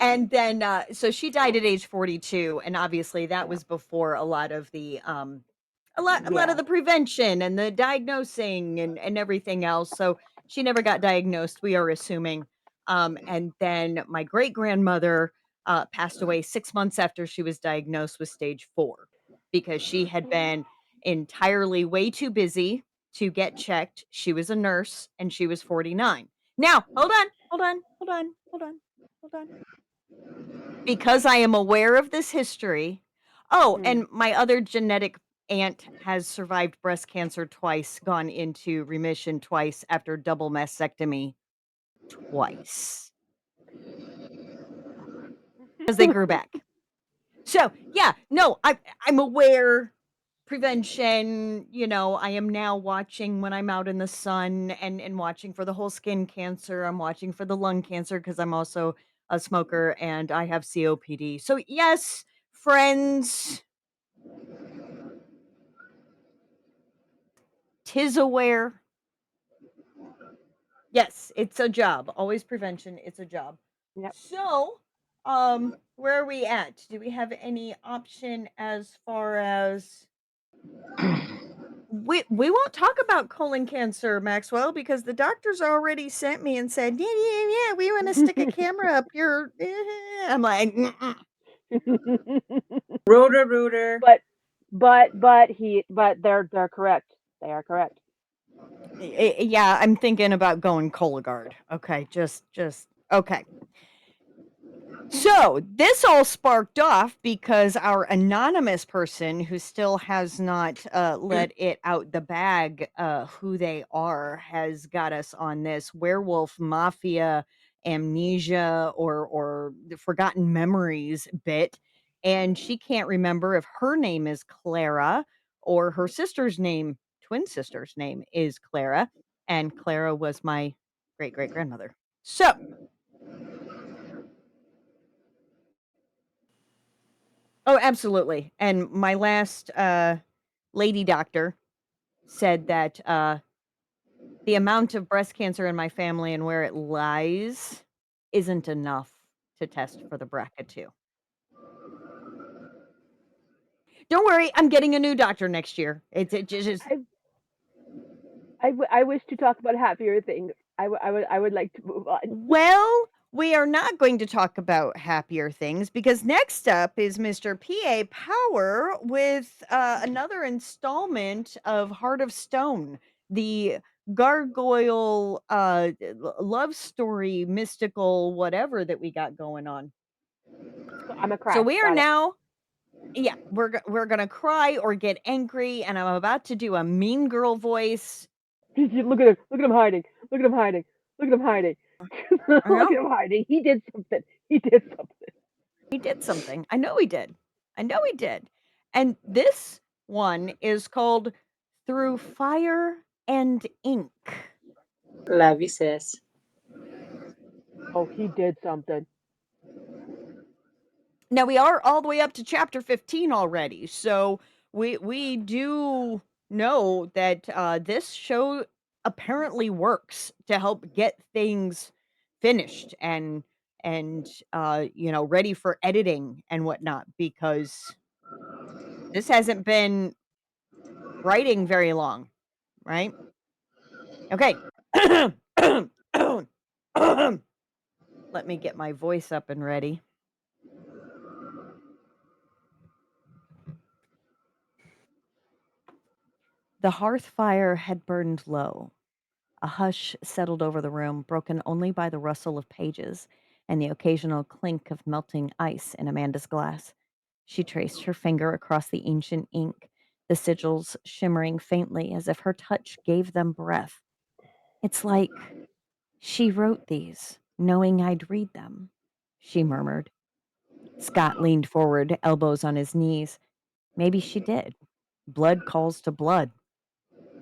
and then so she died at age 42, and obviously that was before a lot of the a lot of Yeah. the prevention and the diagnosing and everything else. So she never got diagnosed, we are assuming. And then my great grandmother passed away 6 months after she was diagnosed with stage 4, because she had been entirely way too busy to get checked. She was a nurse and she was 49. Now, hold on. Because I am aware of this history. Oh, Mm. and my other genetic aunt has survived breast cancer twice, gone into remission twice after double mastectomy twice, because they grew back. So, yeah, no, I'm aware. Prevention, I am now watching when I'm out in the sun and watching for the whole skin cancer. I'm watching for the lung cancer because I'm also a smoker and I have COPD. So, yes, friends, tis aware. Yes, it's a job. Always prevention. It's a job. Yep. So, where are we at? Do we have any option as far as we won't talk about colon cancer, Maxwell, because the doctors already sent me and said, yeah, yeah, yeah, we want to stick a camera up your. I'm like, "Mm-mm." Rooter. but but they're correct. They are correct. Yeah, I'm thinking about going Cologuard. Okay, just okay. So this all sparked off because our anonymous person who still has not let it out the bag who they are has got us on this werewolf mafia amnesia or the forgotten memories bit, and she can't remember if her name is Clara or her sister's name, twin sister's name is Clara, and Clara was my great great grandmother. So oh, absolutely. And my last lady doctor said that the amount of breast cancer in my family and where it lies isn't enough to test for the BRCA2. Don't worry, I'm getting a new doctor next year. It just I wish to talk about happier things. I would like to move on. Well, we are not going to talk about happier things because next up is Mr. P.A. Power with another installment of Heart of Stone, the gargoyle love story, mystical, whatever that we got going on. I'm a So cry. we are Got it. now, yeah, we're gonna cry or get angry, and I'm about to do a mean girl voice. Look at him. Look at him hiding. Look at him hiding. Look at him hiding. Look at him hiding. He did something. He did something. He did something. I know he did. I know he did. And this one is called Through Fire and Ink. Love you, sis. Oh, he did something. Now we are all the way up to chapter 15 already. So we do know that this show apparently works to help get things finished and ready for editing and whatnot, because this hasn't been writing very long, right? Okay. Let me get my voice up and ready. The hearth fire had burned low. A hush settled over the room, broken only by the rustle of pages and the occasional clink of melting ice in Amanda's glass. She traced her finger across the ancient ink, the sigils shimmering faintly as if her touch gave them breath. It's like she wrote these, knowing I'd read them, she murmured. Scott leaned forward, elbows on his knees. Maybe she did. Blood calls to blood.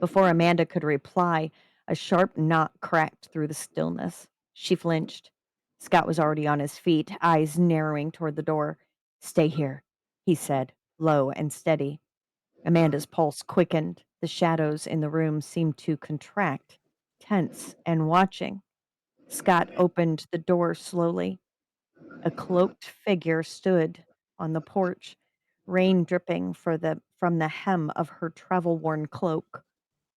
Before Amanda could reply, a sharp knock cracked through the stillness. She flinched. Scott was already on his feet, eyes narrowing toward the door. Stay here, he said, low and steady. Amanda's pulse quickened. The shadows in the room seemed to contract, tense and watching. Scott opened the door slowly. A cloaked figure stood on the porch, rain dripping from the hem of her travel-worn cloak.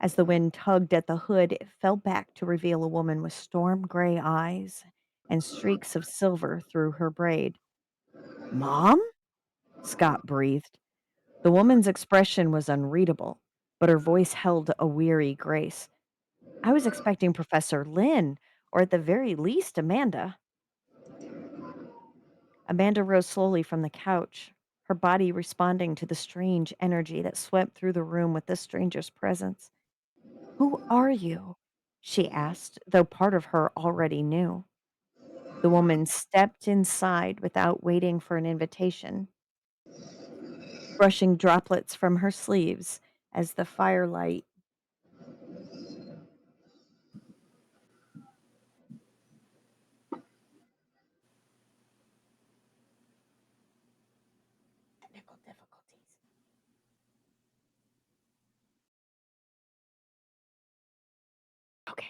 As the wind tugged at the hood, it fell back to reveal a woman with storm gray eyes and streaks of silver through her braid. Mom? Scott breathed. The woman's expression was unreadable, but her voice held a weary grace. I was expecting Professor Lynn, or at the very least, Amanda. Amanda rose slowly from the couch, her body responding to the strange energy that swept through the room with the stranger's presence. Who are you? She asked, though part of her already knew. The woman stepped inside without waiting for an invitation, brushing droplets from her sleeves as the firelight. Technical difficulties. Okay.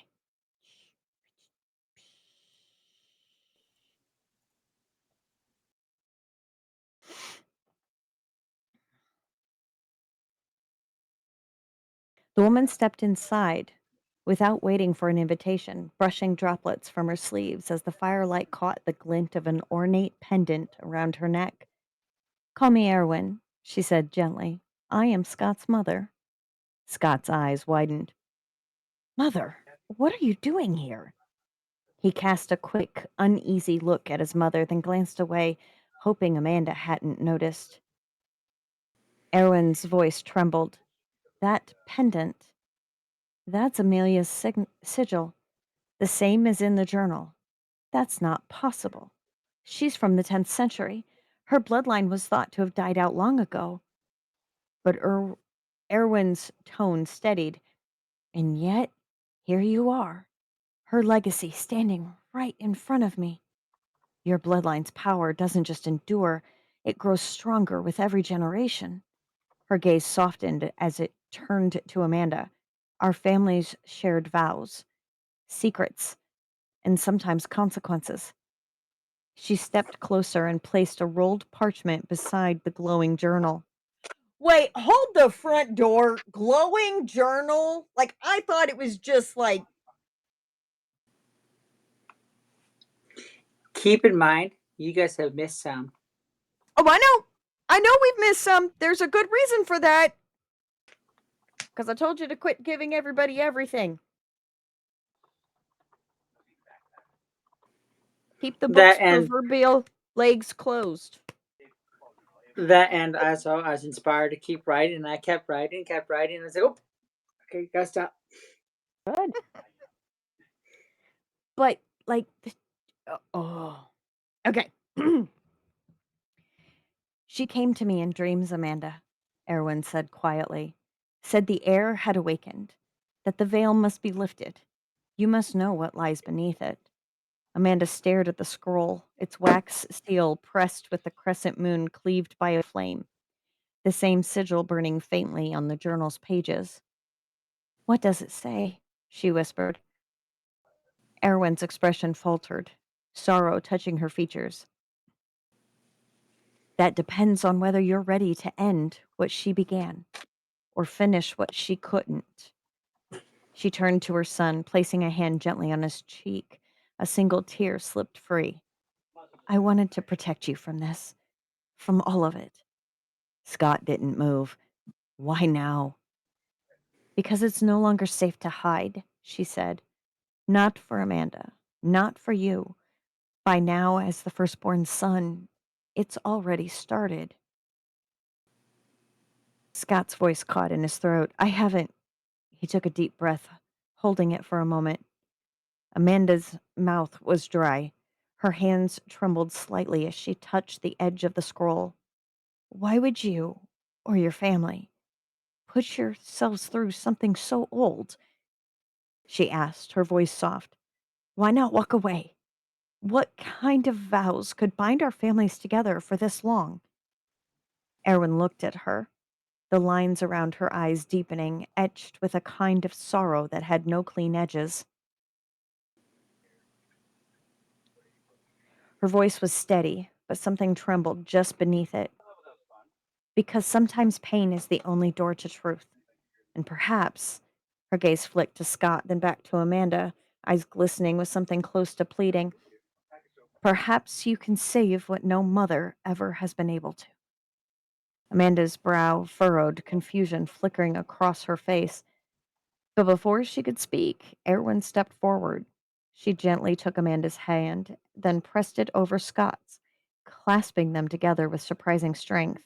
The woman stepped inside without waiting for an invitation, brushing droplets from her sleeves as the firelight caught the glint of an ornate pendant around her neck. Call me Erwin, she said gently. I am Scott's mother. Scott's eyes widened. Mother, what are you doing here? He cast a quick, uneasy look at his mother, then glanced away, hoping Amanda hadn't noticed. Erwin's voice trembled. That pendant, that's Amelia's sigil, the same as in the journal. That's not possible. She's from the 10th century. Her bloodline was thought to have died out long ago. But Erwin's tone steadied. And yet, here you are, her legacy standing right in front of me. Your bloodline's power doesn't just endure, it grows stronger with every generation. Her gaze softened as it turned to Amanda. Our families shared vows, secrets, and sometimes consequences. She stepped closer and placed a rolled parchment beside the glowing journal. Wait, hold the front door. Glowing journal? Like, I thought it was just like Keep in mind, you guys have missed some. Oh, I know we've missed some. There's a good reason for that. Because I told you to quit giving everybody everything. Keep the book's proverbial legs closed. That and also I was inspired to keep writing, and I kept writing. And I was like, oh, okay, gotta stop. Good. But, like, okay. She came to me in dreams, Amanda, Erwin said quietly. Said the air had awakened, that the veil must be lifted. You must know what lies beneath it. Amanda stared at the scroll, its wax seal pressed with the crescent moon cleaved by a flame, the same sigil burning faintly on the journal's pages. What does it say? She whispered. Erwin's expression faltered, sorrow touching her features. That depends on whether you're ready to end what she began or finish what she couldn't. She turned to her son, placing a hand gently on his cheek. A single tear slipped free. I wanted to protect you from this, from all of it. Scott didn't move. Why now? Because it's no longer safe to hide, she said. Not for Amanda, not for you. By now, as the firstborn son, it's already started. Scott's voice caught in his throat. I haven't. He took a deep breath, holding it for a moment. Amanda's mouth was dry. Her hands trembled slightly as she touched the edge of the scroll. Why would you, or your family, put yourselves through something so old? She asked, her voice soft. Why not walk away? What kind of vows could bind our families together for this long? Erwin looked at her, the lines around her eyes deepening, etched with a kind of sorrow that had no clean edges. Her voice was steady, but something trembled just beneath it. Because sometimes pain is the only door to truth. And perhaps, her gaze flicked to Scott, then back to Amanda, eyes glistening with something close to pleading. Perhaps you can save what no mother ever has been able to. Amanda's brow furrowed, confusion flickering across her face. But before she could speak, Erwin stepped forward. She gently took Amanda's hand, then pressed it over Scott's, clasping them together with surprising strength.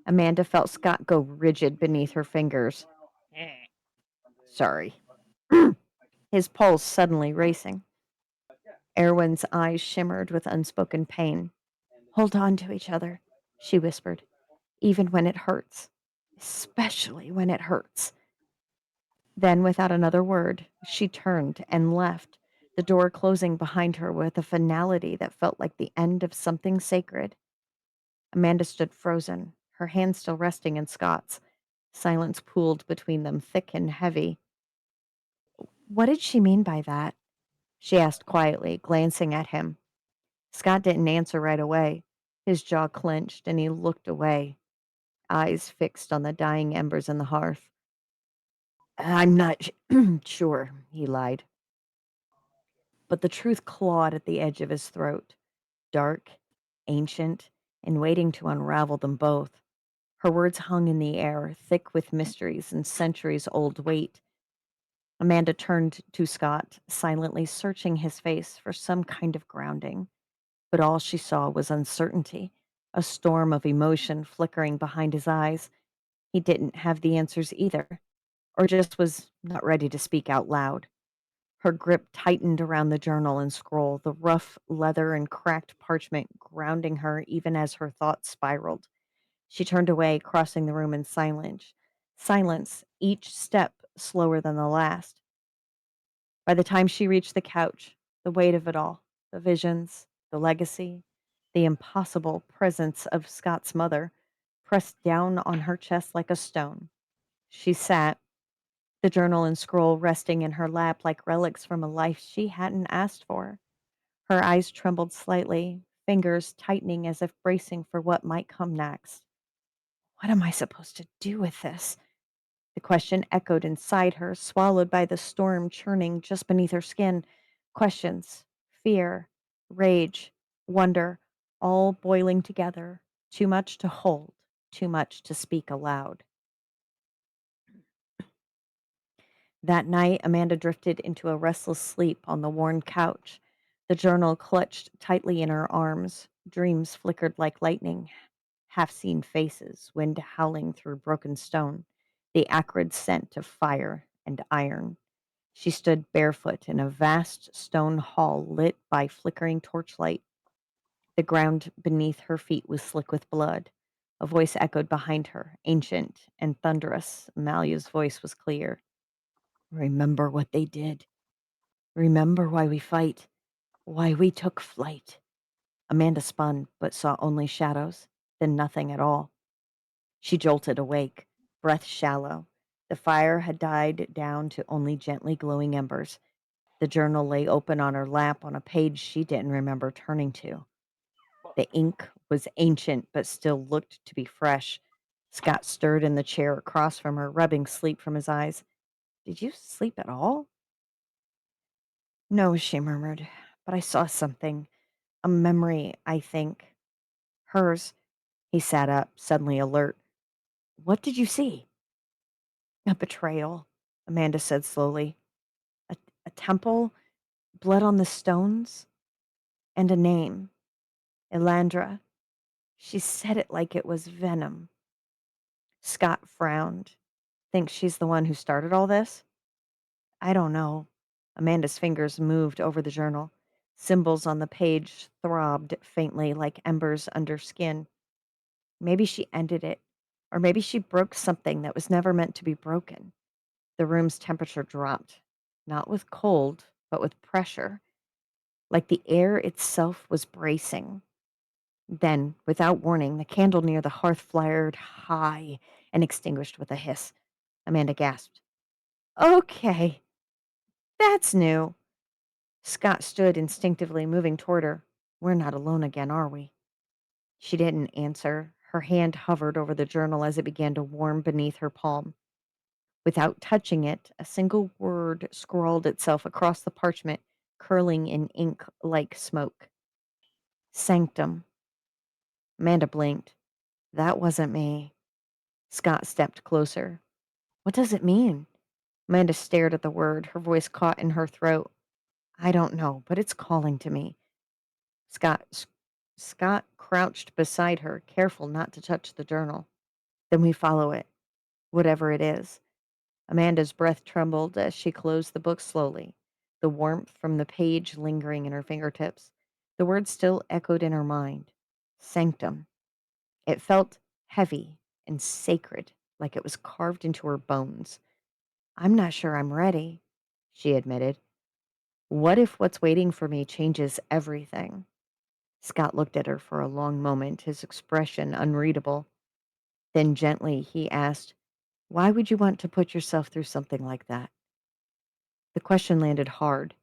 Amanda felt Scott go rigid beneath her fingers. Sorry. His pulse suddenly racing. Erwin's eyes shimmered with unspoken pain. Hold on to each other, she whispered, even when it hurts, especially when it hurts. Then, without another word, she turned and left, the door closing behind her with a finality that felt like the end of something sacred. Amanda stood frozen, her hand still resting in Scott's. Silence pooled between them, thick and heavy. What did she mean by that? She asked quietly, glancing at him. Scott didn't answer right away. His jaw clenched and he looked away, eyes fixed on the dying embers in the hearth. I'm not sure, he lied. But the truth clawed at the edge of his throat, dark, ancient, and waiting to unravel them both. Her words hung in the air, thick with mysteries and centuries-old weight. Amanda turned to Scott, silently searching his face for some kind of grounding. But all she saw was uncertainty, a storm of emotion flickering behind his eyes. He didn't have the answers either, or just was not ready to speak out loud. Her grip tightened around the journal and scroll, the rough leather and cracked parchment grounding her even as her thoughts spiraled. She turned away, crossing the room in silence. Silence, each step slower than the last. By the time she reached the couch, the weight of it all, the visions, the legacy, the impossible presence of Scott's mother, pressed down on her chest like a stone. She sat, the journal and scroll resting in her lap like relics from a life she hadn't asked for. Her eyes trembled slightly, fingers tightening as if bracing for what might come next. What am I supposed to do with this? The question echoed inside her, swallowed by the storm churning just beneath her skin. Questions, fear, rage, wonder, all boiling together, too much to hold, too much to speak aloud. That night, Amanda drifted into a restless sleep on the worn couch, the journal clutched tightly in her arms. Dreams flickered like lightning, half seen faces, wind howling through broken stone, the acrid scent of fire and iron. She stood barefoot in a vast stone hall lit by flickering torchlight. The ground beneath her feet was slick with blood. A voice echoed behind her, ancient and thunderous. Amalia's voice was clear. Remember what they did. Remember why we fight, why we took flight. Amanda spun, but saw only shadows, then nothing at all. She jolted awake, breath shallow. The fire had died down to only gently glowing embers. The journal lay open on her lap on a page she didn't remember turning to. The ink was ancient, but still looked to be fresh. Scott stirred in the chair across from her, rubbing sleep from his eyes. Did you sleep at all? No, she murmured, but I saw something. A memory, I think. Hers. He sat up, suddenly alert. What did you see? A betrayal, Amanda said slowly. A, a temple, blood on the stones, and a name. Elandra. She said it like it was venom. Scott frowned. Think she's the one who started all this? I don't know. Amanda's fingers moved over the journal. Symbols on the page throbbed faintly like embers under skin. Maybe she ended it, or maybe she broke something that was never meant to be broken. The room's temperature dropped, not with cold, but with pressure, like the air itself was bracing. Then, without warning, the candle near the hearth flared high and extinguished with a hiss. Amanda gasped. Okay, that's new. Scott stood instinctively, moving toward her. We're not alone again, are we? She didn't answer. Her hand hovered over the journal as it began to warm beneath her palm. Without touching it, a single word scrawled itself across the parchment, curling in ink like smoke. Sanctum. Amanda blinked. That wasn't me. Scott stepped closer. What does it mean? Amanda stared at the word, her voice caught in her throat. I don't know, but it's calling to me. Scott Scott crouched beside her, careful not to touch the journal. Then we follow it, whatever it is. Amanda's breath trembled as she closed the book slowly, the warmth from the page lingering in her fingertips. The word still echoed in her mind. Sanctum. It felt heavy and sacred, like it was carved into her bones. I'm not sure I'm ready, she admitted. What if what's waiting for me changes everything? Scott looked at her for a long moment, his expression unreadable. Then gently he asked, why would you want to put yourself through something like that? The question landed hard,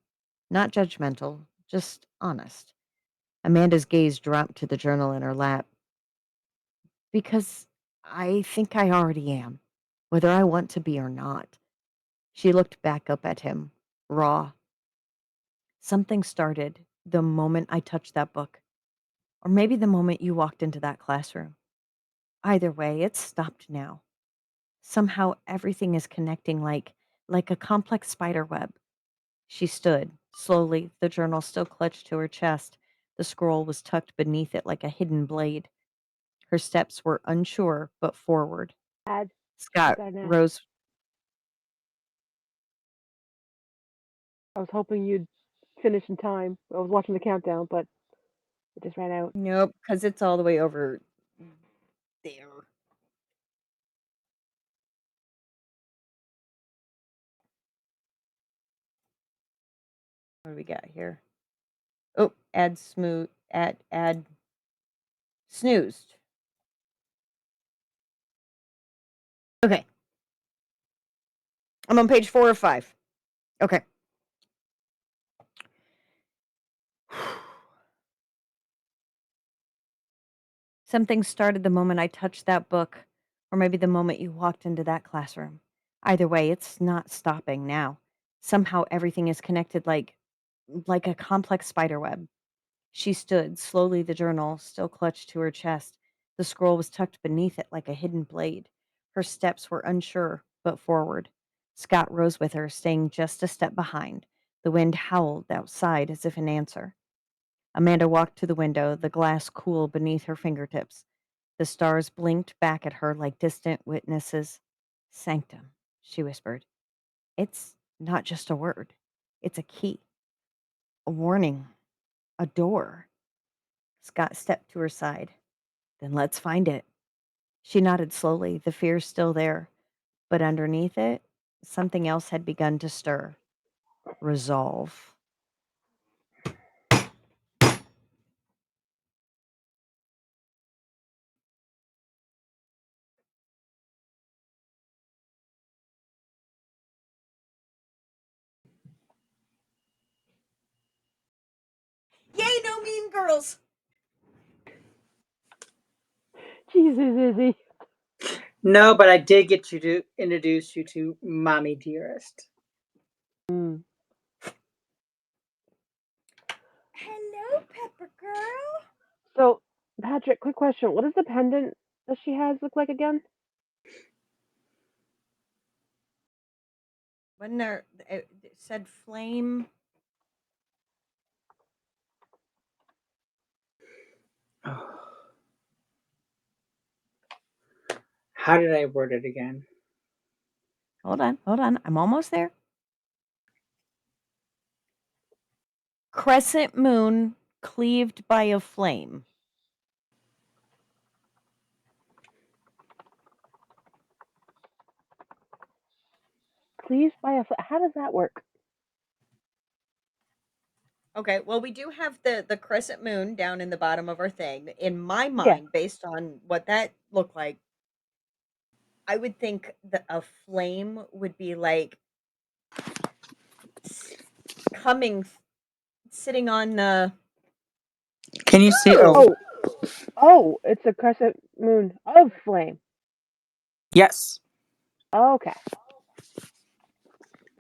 not judgmental, just honest. Amanda's gaze dropped to the journal in her lap. Because I think I already am, whether I want to be or not. She looked back up at him, raw. Something started the moment I touched that book, or maybe the moment you walked into that classroom. Either way, it's stopped now. Somehow everything is connecting like a complex spider web. She stood, slowly, the journal still clutched to her chest. The scroll was tucked beneath it like a hidden blade. Her steps were unsure, but forward. Dad, I Scott got an ask. rose. I was hoping you'd finish in time. I was watching the countdown, but it just ran out. Nope, because it's all the way over there. What do we got here? Oh, add snoozed. Okay. I'm on page 4 or 5. Okay. Something started the moment I touched that book, or maybe the moment you walked into that classroom. Either way, it's not stopping now. Somehow everything is connected like a complex spider web. She stood, slowly the journal still clutched to her chest. The scroll was tucked beneath it like a hidden blade. Her steps were unsure, but forward. Scott rose with her, staying just a step behind. The wind howled outside as if in answer. Amanda walked to the window, the glass cool beneath her fingertips. The stars blinked back at her like distant witnesses. Sanctum, she whispered. It's not just a word, it's a key, a warning, a door. Scott stepped to her side. Then let's find it. She nodded slowly, the fear still there. But underneath it, something else had begun to stir. Resolve. Yay, no mean girls! Jesus, Izzy. No, but I did get you to introduce you to Mommy Dearest. Mm. Hello, Pepper Girl. So, Patrick, quick question. What does the pendant that she has look like again? Wasn't there, it said flame? How did I word it again? Hold on. I'm almost there. Crescent moon cleaved by a flame. Cleaved by a how does that work? Okay, well, we do have the crescent moon down in the bottom of our thing. In my Yeah. mind, based on what that looked like, I would think that a flame would be like coming, sitting on the. Can you see? Oh, oh, it's a crescent moon of flame. Yes. Okay.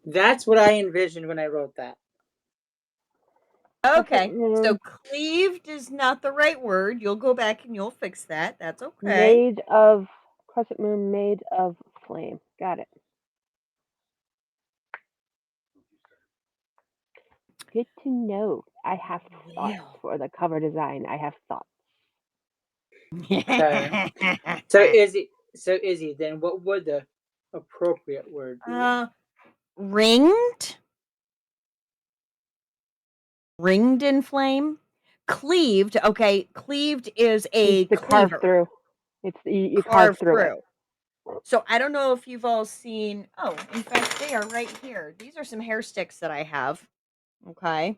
That's what I envisioned when I wrote that. Okay, so cleaved is not the right word. You'll go back and you'll fix that. That's okay. Made of crescent moon, made of flame. Got it. Good to know. I have thoughts for the cover design. I have thoughts. Okay. So Izzy, then what would the appropriate word be? Ringed. Ringed in flame. Cleaved. Okay, cleaved is a It's the carve cleaver. through. It's you carve Carved through it. So I don't know if you've all seen. Oh, in fact, they are right here. These are some hair sticks that I have. Okay,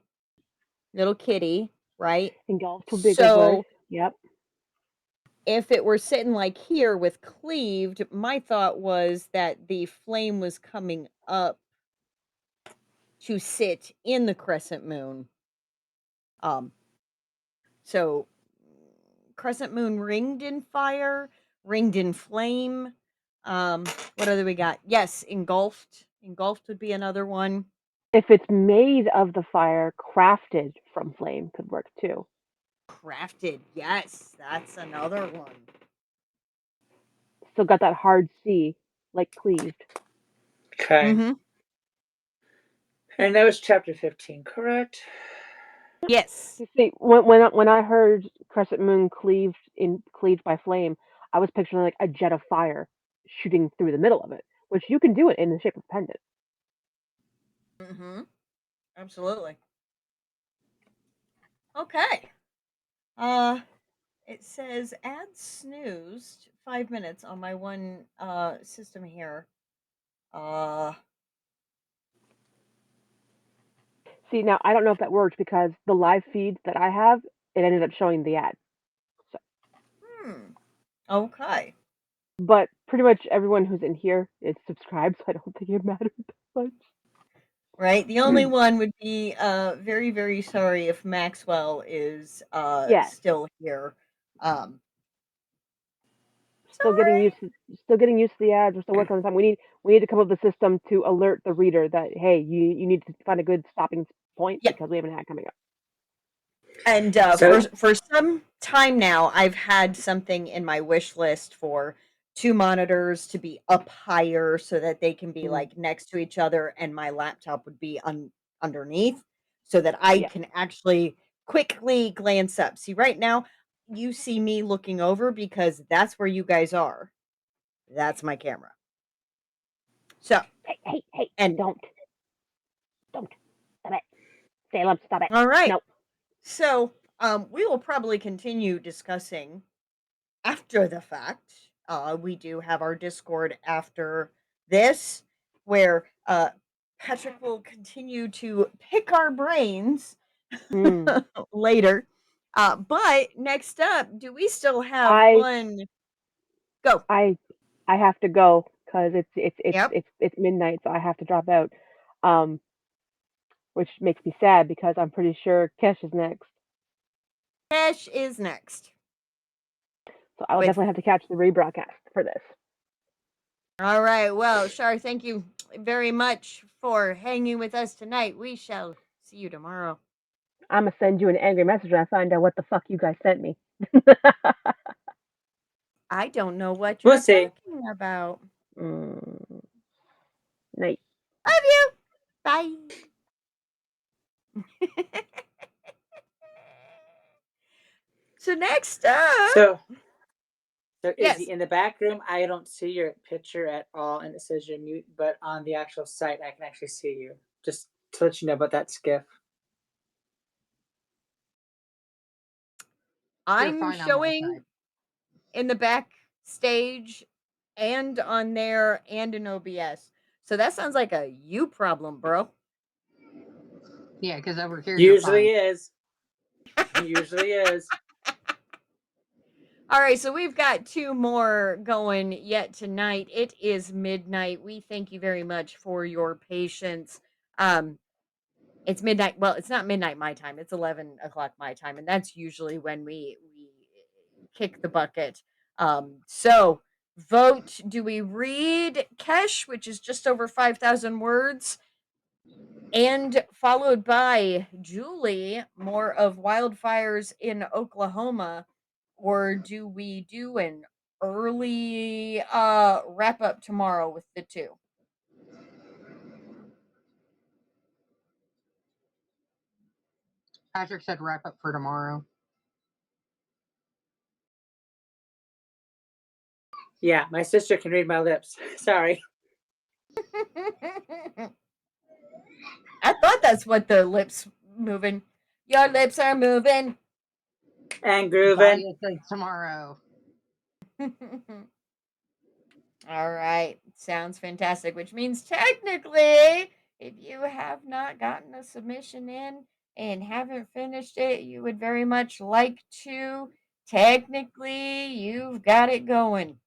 little kitty, right? Engulfed would be a good word. Yep. If it were sitting like here with cleaved, my thought was that the flame was coming up to sit in the crescent moon. So crescent moon ringed in fire, ringed in flame. What other we got? Yes, engulfed. Engulfed would be another one. If it's made of the fire, crafted from flame could work too. Crafted, yes, that's another one. Still got that hard C, like cleaved. Okay. Mm-hmm. And that was chapter 15, correct? Yes. You see, when I heard crescent moon cleaved by flame, I was picturing like a jet of fire shooting through the middle of it, which you can do it in the shape of a pendant. Mm-hmm. Absolutely. Okay. It says add snoozed 5 minutes on my one system here. See, now I don't know if that worked because the live feed that I have, it ended up showing the ad. Okay. But pretty much everyone who's in here is subscribed, so I don't think it matters that much. Right. The only one would be very, very sorry if Maxwell is still here. Still getting used to the ads. We're still working on time. We need to come up with a system to alert the reader that hey, you need to find a good stopping point because we have an ad coming up. And for some time now, I've had something in my wish list for 2 monitors to be up higher so that they can be, like, next to each other, and my laptop would be underneath so that I Yeah. can actually quickly glance up. See, right now, you see me looking over because that's where you guys are. That's my camera. So Hey, and don't. Stop it. Salem, stop it. all right. No. So, we will probably continue discussing after the fact. We do have our Discord after this, where Patrick will continue to pick our brains Mm. later. But next up, do we still have I one? Go. I I have to go because Yep. it's midnight, so I have to drop out. Um, which makes me sad because I'm pretty sure Kesh is next. Cash is next. So I will With definitely have to catch the rebroadcast for this. all right. Well, Shar, thank you very much for hanging with us tonight. We shall see you tomorrow. I'm gonna send you an angry message when I find out what the fuck you guys sent me. I don't know what We'll you're see. talking about. Mm, night. Love you. Bye. So next up, So yes, Izzy, in the back room, I don't see your picture at all, and it says you're mute. But on the actual site, I can actually see you. Just to let you know about that skiff. You're I'm fine on my showing side. in the backstage and on there and in OBS. So that sounds like a you problem, bro. Yeah, because over here you're Usually fine. is. Usually is. All right, so we've got 2 more going yet tonight. It is midnight. We thank you very much for your patience. It's midnight. Well, it's not midnight my time. It's 11 o'clock my time, and that's usually when we kick the bucket. So vote. Do we read Kesh, which is just over 5,000 words, and followed by Julie, more of wildfires in Oklahoma, or do we do an early wrap up tomorrow with the 2? Patrick said wrap up for tomorrow. Yeah, my sister can read my lips. Sorry. I thought that's what the lips moving. Your lips are moving. And grooving. Dahlia says tomorrow. All right. Sounds fantastic, which means technically, if you have not gotten a submission in and haven't finished it, you would very much like to. Technically, you've got it going.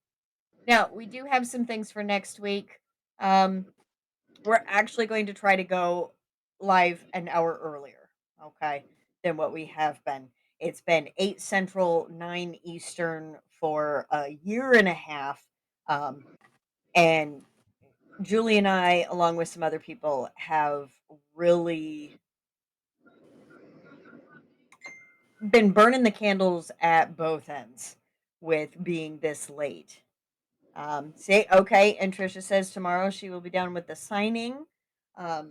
Now, we do have some things for next week. We're actually going to try to go live an hour earlier, okay, than what we have been. It's been 8 Central, 9 Eastern for a year and a half. And Julie and I, along with some other people, have really been burning the candles at both ends with being this late. Say okay, and Trisha says tomorrow she will be down with the signing. Um, And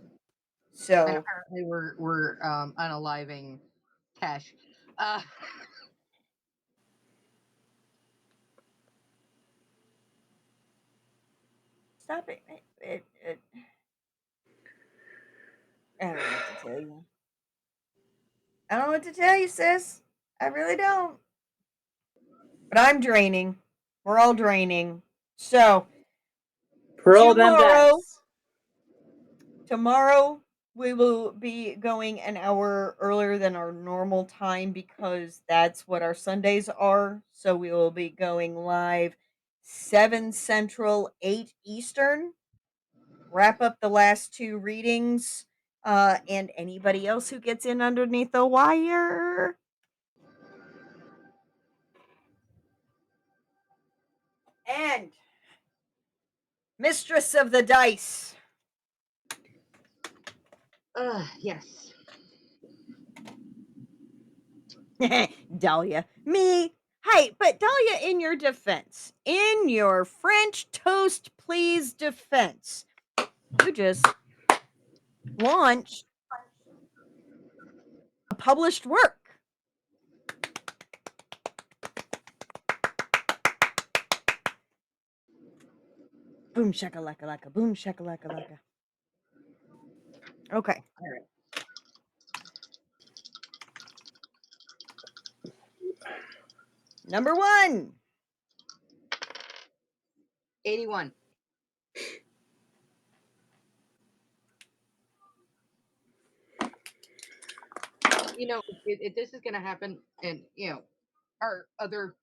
so apparently we're unaliving Cash. stop it. I don't know what to tell you. I don't know what to tell you, sis. I really don't. But I'm draining. We're all draining. So Roll them tomorrow, dice. tomorrow we will be going an hour earlier than our normal time because that's what our Sundays are. So we will be going live 7 Central, 8 Eastern. Wrap up the last 2 readings. And anybody else who gets in underneath the wire. And Mistress of the Dice. Yes. Dahlia. Me. Hey, but Dahlia, in your defense, in your French toast please defense, you just launched a published work. Boom shakalaka laka, boom shakalaka laka. Okay. All right. Number 1. 81. You know, if this is going to happen, and our other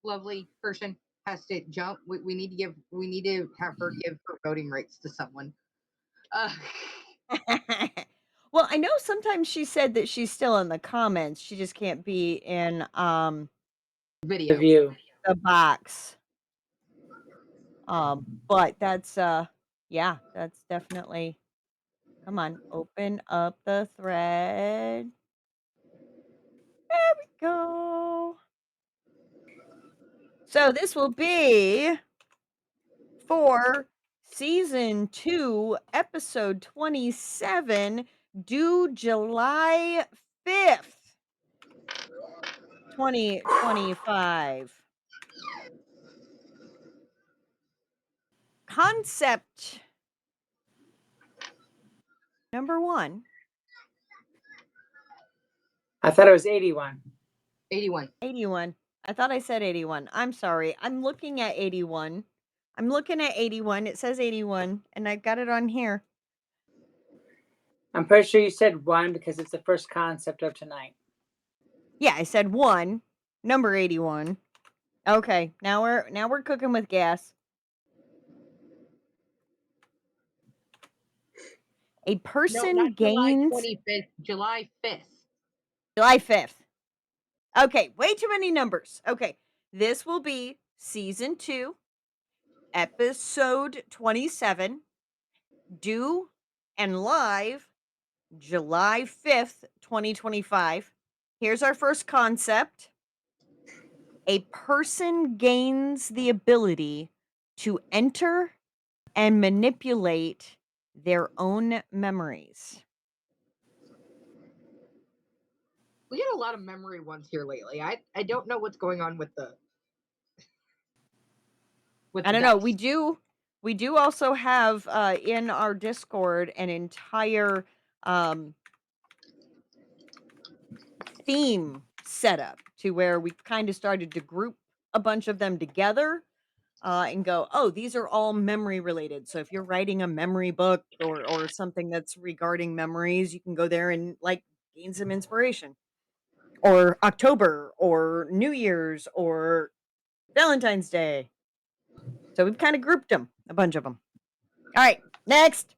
lovely person has to jump, we need to have her give her voting rights to someone. Well, I know sometimes she said that she's still in the comments. She just can't be in video. The box. But that's yeah, that's definitely. Come on, open up the thread. There we go. So this will be for season 2, episode 27, due July 5th, 2025. Concept number 1. I thought it was 81. 81. 81. I thought I said 81. I'm sorry. I'm looking at 81. I'm looking at 81. It says 81, and I've got it on here. I'm pretty sure you said 1 because it's the first concept of tonight. Yeah, I said 1, number 81. Okay, now we're cooking with gas. A person No, not gains July 25th, July 5th. July 5th. Okay, way too many numbers. Okay, this will be season 2, episode 27, due and live July 5th, 2025. Here's our first concept. A person gains the ability to enter and manipulate their own memories. We get a lot of memory ones here lately. I don't know what's going on with the. I don't know. We do also have in our Discord an entire theme setup to where we kind of started to group a bunch of them together and go, oh, these are all memory related. So if you're writing a memory book or something that's regarding memories, you can go there and like gain some inspiration. Or October or New Year's or Valentine's Day. So we've kind of grouped them, a bunch of them. All right, next.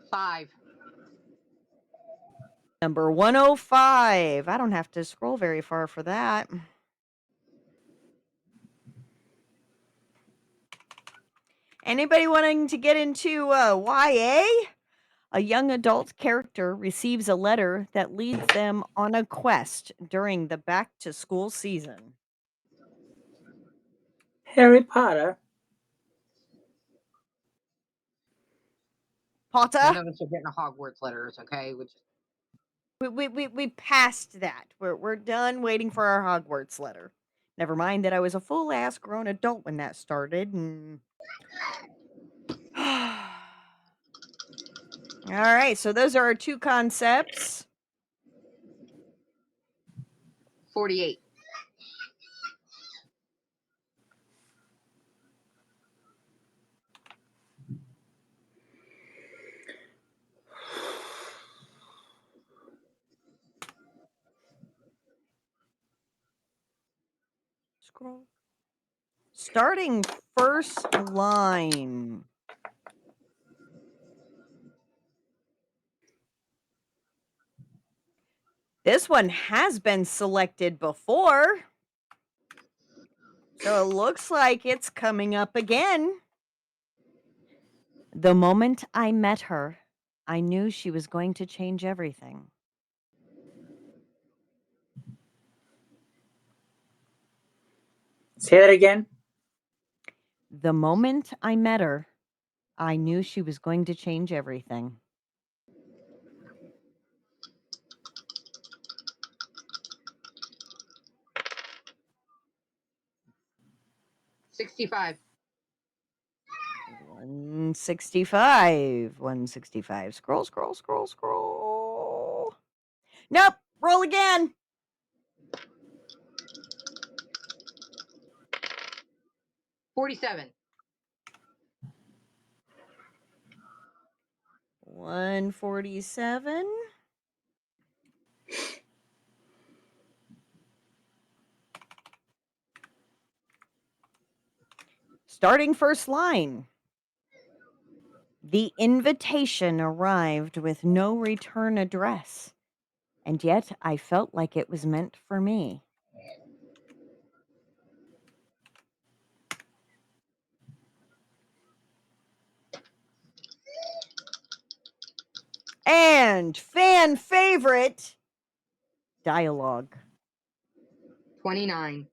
5. Number 105. I don't have to scroll very far for that. Anybody wanting to get into YA? A young adult character receives a letter that leads them on a quest during the back to school season. Harry Potter. Potter? None of us are getting a Hogwarts letters, okay? We passed that. We're done waiting for our Hogwarts letter. Never mind that I was a full ass grown adult when that started. And all right, so those are our 2 concepts. 48. Scroll. Starting first line. This one has been selected before. So it looks like it's coming up again. The moment I met her, I knew she was going to change everything. Say that again. The moment I met her, I knew she was going to change everything. $65. 165. 165. Scroll, scroll, scroll, scroll. Nope. Roll again. $47. 147. Starting first line. The invitation arrived with no return address, and yet I felt like it was meant for me. And fan favorite dialogue. 29.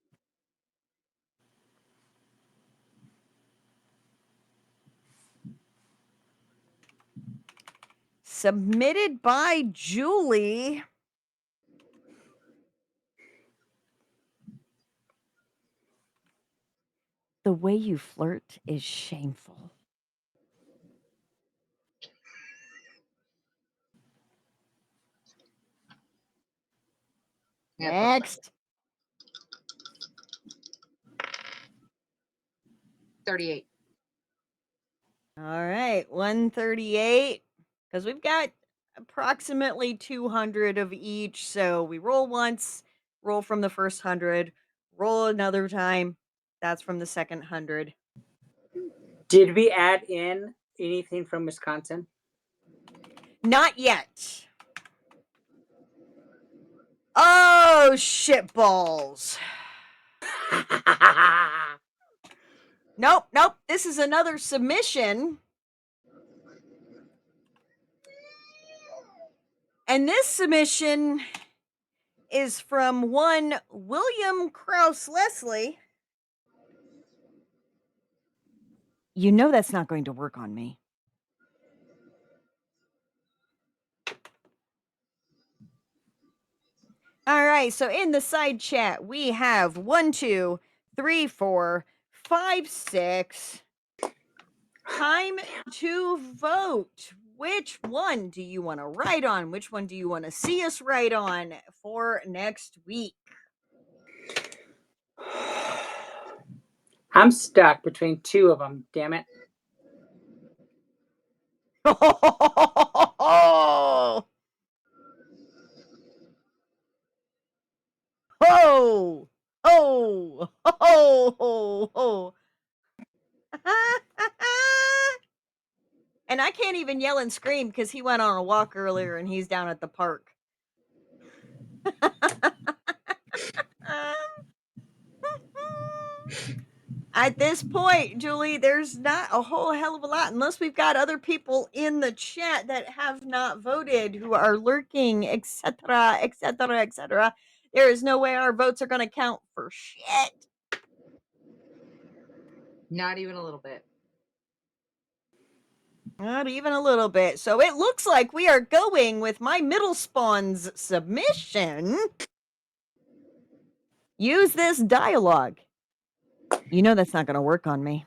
Submitted by Julie. The way you flirt is shameful. Next. 38. All right, 138. Because we've got approximately 200 of each. So we roll once, roll from the first 100, roll another time. That's from the second 100. Did we add in anything from Wisconsin? Not yet. Oh, shitballs. Nope, nope. This is another submission. And this submission is from one William Krause Leslie. You know that's not going to work on me. All right, so in the side chat, we have 1, 2, 3, 4, 5, 6. Time to vote. Which one do you want to write on? Which one do you want to see us write on for next week? I'm stuck between two of them, damn it. Oh! Oh! Oh! Oh! Oh! And I can't even yell and scream because he went on a walk earlier and he's down at the park. At this point, Julie, there's not a whole hell of a lot unless we've got other people in the chat that have not voted who are lurking, etc., etc., etc. There is no way our votes are going to count for shit. Not even a little bit. Not even a little bit. So it looks like we are going with my middle spawn's submission. Use this dialogue. You know that's not going to work on me.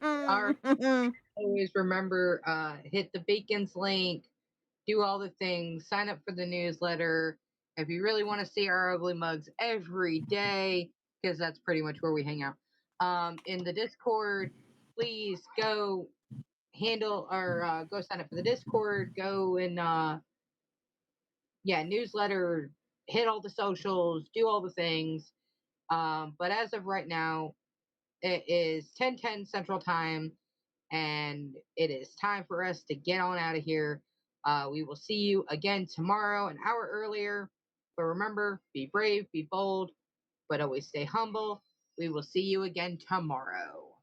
Always remember, hit the Beacons link, do all the things, sign up for the newsletter. If you really want to see our ugly mugs every day, because that's pretty much where we hang out, in the Discord, please go handle or go sign up for the Discord. Go and newsletter, hit all the socials, do all the things. But as of right now, it is 10:10 Central Time, and it is time for us to get on out of here. We will see you again tomorrow, an hour earlier. But remember, be brave, be bold, but always stay humble. We will see you again tomorrow.